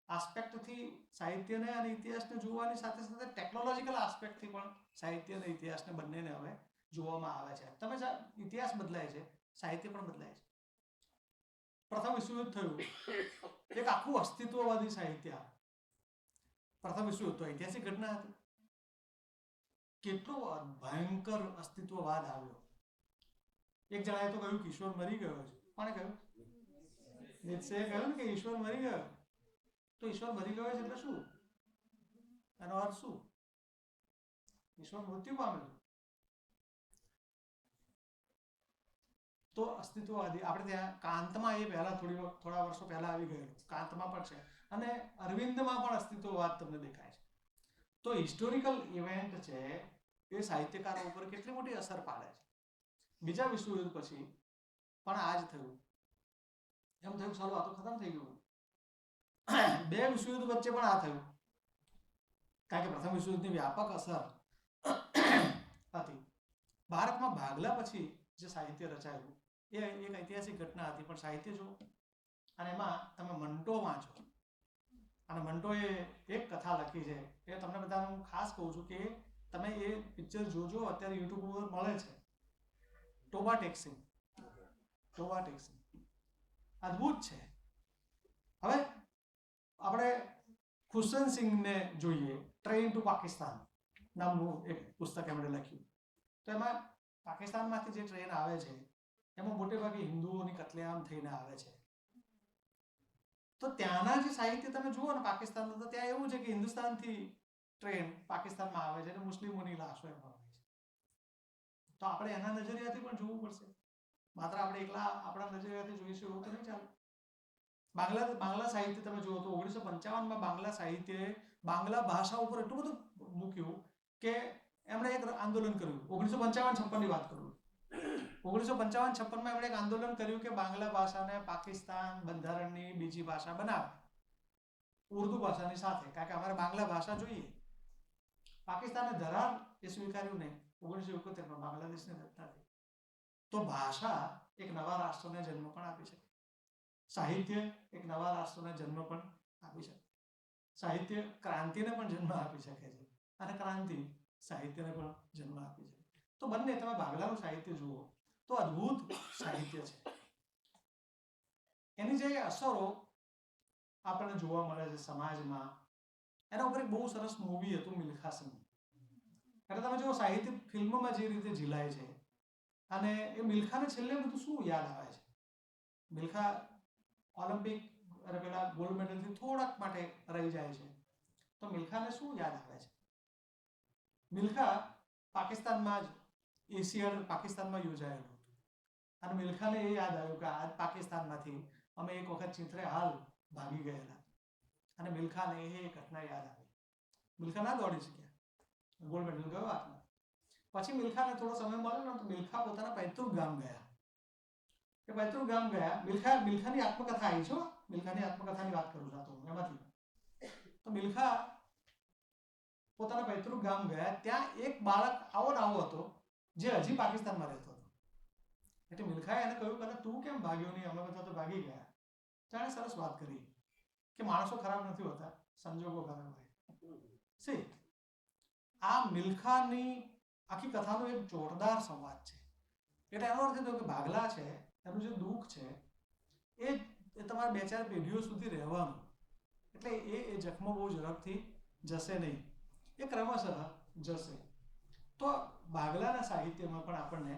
Speaker 1: આસ્પેક્ટથી સાહિત્યને અને ઇતિહાસને જોવાની સાથે સાથે ટેકનોલોજીકલ આસ્પેક્ટથી પણ સાહિત્ય અને ઇતિહાસને બંનેને હવે જોવામાં આવે છે. તમે ઇતિહાસ બદલાય છે, સાહિત્ય પણ બદલાય છે. પ્રથમ વિશ્વયુદ્ધ થયું, એક આખું અસ્તિત્વવાદી સાહિત્ય. પ્રથમ વિશ્વયુદ્ધ તો ઐતિહાસિક ઘટના હતી. કેટલો ભયંકર અસ્તિત્વવાદ આવ્યો. એક જણાએ તો કહ્યું કે ઈશ્વર મરી ગયો છે. કોણે કહ્યું? નીત્શેએ કહ્યું ને કે ઈશ્વર મરી ગયો. તો ઈશ્વર મરી ગયો છે એટલે શું? એનો અર્થ શું? ઈશ્વર મૃત્યુ પામ્યો. તો અસ્તિત્વવાદી આપણે ત્યાં કાંતમાં એ પહેલા થોડા વર્ષો પહેલા આવી ગયેલું. કાંતમાં પણ છે અને અરવિંદમાં પણ અસ્તિત્વવાદ તમને દેખાય છે. તો હિસ્ટોરિકલ ઇવેન્ટ છે એ સાહિત્યકારો ઉપર કેટલી મોટી અસર પાડે છે. બીજા વિશ્વયુદ્ધ પછી પણ આ જ થયું. એમ થયું ચાલો આ તો ખતમ થઈ ગયું. 2 વિશ્વયુદ્ધ વચ્ચે પણ આ થયું, કારણ કે પ્રથમ વિશ્વયુદ્ધની વ્યાપક અસર હતી. ભારતમાં ભાગલા પછી જે સાહિત્ય રચાયું એ એક ઐતિહાસિક ઘટના હતી, પણ સાહિત્ય જુઓ અને એમાં તમે મંટો વાંચો. અને મંટોએ એક કથા લખી છે એ તમને બધાને હું ખાસ કહું છું કે તમે એ પિક્ચર જોજો. અત્યારે યુટ્યુબ ઉપર મળે છે. ટોબા ટેક્સિંગ અદ્ભુત છે. હવે આપણે ખુશન સિંઘને જોઈએ, ટ્રેન ટુ પાકિસ્તાન નામનું એક પુસ્તક એમણે લખ્યું. તો એમાં પાકિસ્તાનમાંથી જે ટ્રેન આવે છે એમાં મોટે ભાગે હિન્દુઓની કતલેઆમ થઈને આવે છે. તો ત્યાંના જે સાહિત્ય તમે જુઓ ને પાકિસ્તાનનું, તો ત્યાં એવું છે કે હિન્દુસ્તાનથી ટ્રેન પાકિસ્તાનમાં આવે છે અને મુસ્લિમોની લાશો એમાં આવે છે. તો આપણે એના નજરિયાથી પણ જોવું પડશે. માત્ર આપણે એકલા આપણા નજરિયાથી જોઈશું એવું તો નહીં ચાલે. બાંગ્લા સાહિત્ય તમે જુઓ તો 1955 બાંગ્લા સાહિત્યએ બાંગ્લા ભાષા ઉપર એટલું બધું મૂક્યું કે એમણે એક આંદોલન કર્યું. 1955-56 ની વાત કરું. 1955-56 એમણે એક આંદોલન કર્યું કે બાંગ્લા ભાષાને પાકિસ્તાન બંધારણની બીજી ભાષા બનાવે ઉર્દુ ભાષાની સાથે, કારણ કે અમારે બાંગ્લા ભાષા જોઈએ. પાકિસ્તાને ધરાર એ સ્વીકાર્યું નહીં. 1971 બાંગ્લાદેશની રચના થઈ. તો ભાષા એક નવા રાષ્ટ્રને જન્મ પણ આપી શકે, સાહિત્ય એક નવા રાષ્ટ્રને જન્મ પણ આપી શકે, સાહિત્ય ક્રાંતિને પણ જન્મ આપી શકે છે અને ક્રાંતિ સાહિત્યને પણ જન્મ આપી શકે. તો બંને તમે બાંગ્લાનું સાહિત્ય જુઓ તો અદ્ભુત સાહિત્ય છે. એની જે અસરો આપણને જોવા મળે છે સમાજમાં, એના ઉપર એક બહુ સરસ મૂવી હતું મિલ્ખા સિંહ. એટલે તમે જો સાહિત્ય ફિલ્મમાં જે રીતે ઝીલાય છે, અને એ મિલ્ખાને છેલ્લે બધું શું યાદ આવે છે. મિલ્ખા ઓલિમ્પિક અને પેલા ગોલ્ડ મેડલથી થોડાક માટે રહી જાય છે, તો મિલ્ખાને શું યાદ આવે છે. મિલ્ખા પાકિસ્તાનમાં જ એશિયાડ પાકિસ્તાનમાં યોજાયેલું હતું અને મિલ્ખાને એ યાદ આવ્યું કે આજ પાકિસ્તાનમાંથી અમે એક વખત ચિત્રે હાલ ભાગી ગયેલા અને મિલ્ખાને એ ઘટના યાદ આવી. મિલ્ખા ના દોડી શક્યા, ગોલ્ડ મેડલ ગયો હાથમાં. પછી મિલ્ખાને થોડો સમય મળ્યો ને તો મિલ્ખા પોતાના પૈતૃક ગામ ગયા. એ પૈતૃક ગામ ગયા. મિલ્ખાની આત્મકથા આવી છે. મિલ્ખાની આત્મકથાની વાત કરું છું તો એમાંથી. તો મિલ્ખા પોતાના પૈતૃક ગામ ગયા. ત્યાં એક બાળક આવો ને આવો હતો જે હજી પાકિસ્તાનમાં રહેતો હતો. એટલે મિલ્ખાએ એને કહ્યું કે તું કેમ ભાગ્યો નહીં, અમે બધા તો ભાગી ગયા. તેણે સરસ વાત કરી કે માણસો ખરાબ નથી હોતા, સંજોગો ખરાબ હોય. આ મિલ્ખાની આખી કથાનો એક જોરદાર સંવાદ છે. એટલે એનો અર્થ એ થયો કે ભાગલા છે એનું જે દુઃખ છે એ તમારે 2-4 પેઢીઓ સુધી રહેવાનું. એટલે એ જખમો બહુ ઝડપથી જશે નહીં, એ ક્રમશઃ જશે. તો ભાગલાના સાહિત્યમાં પણ આપણને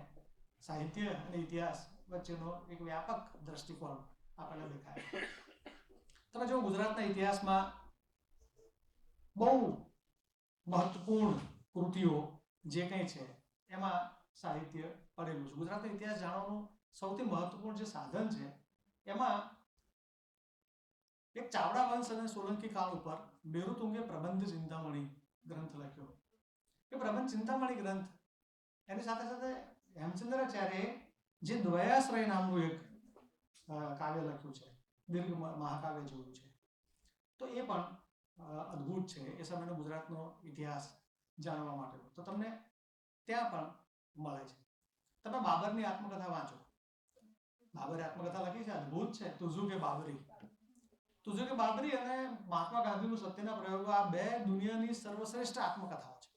Speaker 1: સાહિત્ય અને ઇતિહાસ વચ્ચેનો એક વ્યાપક દ્રષ્ટિકોણ આપણને દેખાય. તમે જો ગુજરાતના ઇતિહાસમાં બહુ મહત્વપૂર્ણ કૃતિઓ જે કંઈ છે એમાં સાહિત્ય પડેલું છે. ગુજરાતનો ઇતિહાસ જાણવાનું સૌથી મહત્વપૂર્ણ જે સાધન છે એમાં એક ચાવડા વંશ અને સોલંકી કાળ ઉપર બેરુતુંગે પ્રબંધ ચિંતામણી ગ્રંથ લખ્યો. એ પ્રબંધ ચિંતામણી ગ્રંથ એની સાથે સાથે હેમચંદ્રાચાર્યએ જે દ્વયાશ્રય નામનું એક કાવ્ય લખ્યું છે, દીર્ઘ મહાકાવ્ય જેવું છે, તો એ પણ અદ્ભુત છે એ સમયનો ગુજરાતનો ઇતિહાસ જાણવા માટેનો. તો તમને ત્યાં પણ મળે છે. તમે બાબરની આત્મકથા વાંચો. બાબરે આત્મકથા લખી છે, અદ્ભુત છે. તુઝુ કે બાબરી અને મહાત્મા ગાંધીનું સત્યના પ્રયોગો, આ બે દુનિયાની સર્વશ્રેષ્ઠ આત્મકથાઓ છે.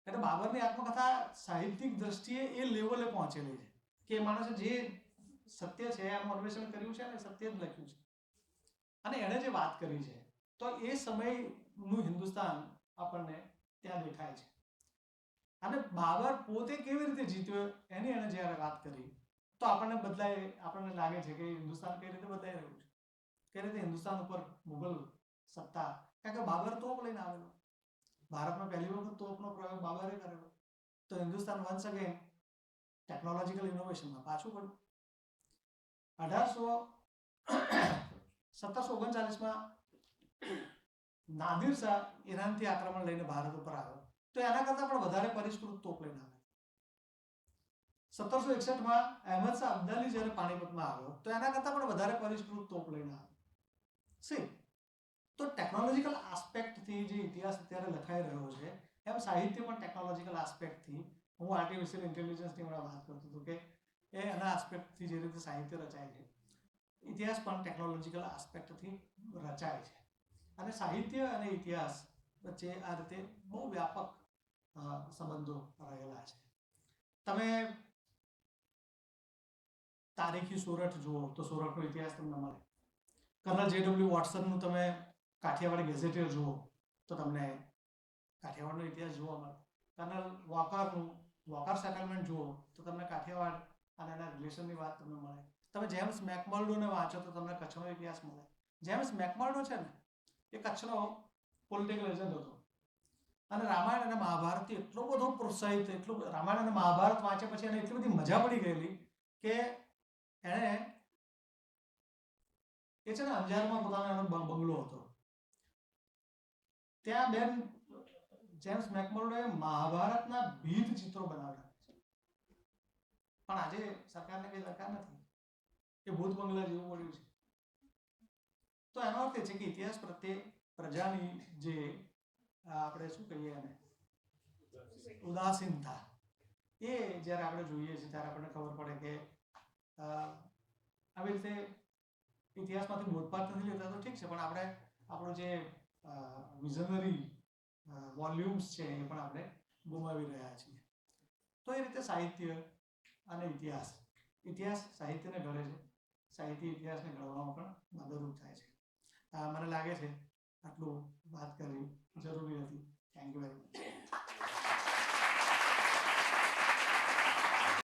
Speaker 1: એટલે બાબરની આત્મકથા સાહિત્યિક દ્રષ્ટિએ એ લેવલે પહોંચેલી છે કે એ માણસે જે સત્ય છે એનું અન્વેષણ કર્યું છે અને સત્ય જ લખ્યું છે અને એણે જે વાત કરી છે. તો એ સમયનું હિન્દુસ્તાન આપણને ત્યાં દેખાય છે. અને બાબર પોતે કેવી રીતે જીત્યો એની એણે જ્યારે વાત કરી તો આપણને લાગે છે કે હિન્દુસ્તાન કઈ રીતે બદલાઈ રહ્યું છે, કઈ રીતે હિન્દુસ્તાન ઉપર મુગલ સત્તા, કારણ કે બાબર તોપ લઈને આવેલો. ભારતમાં પહેલી વખત તોપનો પ્રયોગ બાબરે કરેલો. તો હિન્દુસ્તાન વન્સ અગેન ટેકનોલોજીકલ ઇનોવેશનમાં પાછું પડ્યું. 1739માં નાદિર શાહ ઈરાનથી આક્રમણ લઈને ભારત ઉપર આવ્યો તો એના કરતાં પણ વધારે પરિષ્કૃત તોપ લઈને આવ્યો. 1761માં અહેમદ શાહ અબ્દાલી જ્યારે પાણીપતમાં આવ્યો તો એના કરતાં પણ વધારે પરિષ્કૃત તોપ લઈને આવ્યો. તો ટેકનોલોજીકલ આસ્પેક્ટથી જે ઇતિહાસ અત્યારે લખાઈ રહ્યો છે એમ સાહિત્ય પણ ટેકનોલોજીકલ આસ્પેક્ટથી, હું આર્ટિફિશિયલ ઇન્ટેલિજન્સની વાત કરતો હતો કે એના આસ્પેક્ટથી જે રીતે સાહિત્ય રચાય છે, ઇતિહાસ પણ ટેકનોલોજીકલ આસ્પેક્ટથી રચાય છે. અને સાહિત્ય અને ઇતિહાસ વચ્ચે આ રીતે બહુ વ્યાપક સંબંધો રહેલા છે. તમે તારીખી સોરઠ જુઓ તો સોરઠનો ઇતિહાસ તમને મળે. કર્નલ જે.ડબલ્યુ. વોટસનનું તમે કાઠિયાવાડી ગેઝેટિયર જુઓ તો તમને કાઠિયાવાડનો ઇતિહાસ જોવા મળે. કર્નલ વોકર સેટલમેન્ટ જુઓ તો તમને કાઠિયાવાડ અને એના રિલેશનની વાત તમને મળે. તમે જેમ્સ મેકમર્ડોને વાંચો તો તમને કચ્છનો ઇતિહાસ મળે. જેમ્સ મેકમર્ડો છે ને એ કચ્છનો પોલિટિકલ એજન્ટ હતો અને રામાયણ અને મહાભારતથી એટલો બધો પ્રોત્સાહિત, રામાયણ અને મહાભારત વાંચ્યા પછી એને એટલી બધી મજા પડી ગયેલી કે એણે એ છે ને અંજારમાં પોતાનો એનો બંગલો હતો. ત્યાં બેન જેમ્સ મેકમર્ડોએ મહાભારતના ભીત ચિત્રો બનાવ્યા છે. પણ આજે સરકારને કઈ દરકાર નથી, એ ભૂત બંગલા જેવું પડ્યું છે. તો એનો અર્થ એ છે કે ઇતિહાસ પ્રત્યે પ્રજાની જે આપણે શું કહીએ એને ઉદાસીનતા, એ જ્યારે આપણે જોઈએ છીએ ત્યારે આપણને ખબર પડે કે આવી રીતે ઇતિહાસમાંથી બોધપાઠ નથી લેતા તો ઠીક છે, પણ આપણે આપણું જે વિઝનરી વોલ્યુમ્સ છે એ પણ આપણે ગુમાવી રહ્યા છીએ. તો એ રીતે સાહિત્ય અને ઇતિહાસ સાહિત્યને ઘડે છે, સાહિત્ય ઇતિહાસને ઘડવામાં પણ મદદરૂપ થાય છે. મને લાગે છે આટલું વાત કરવી જરૂરી હતી. Thank you very much.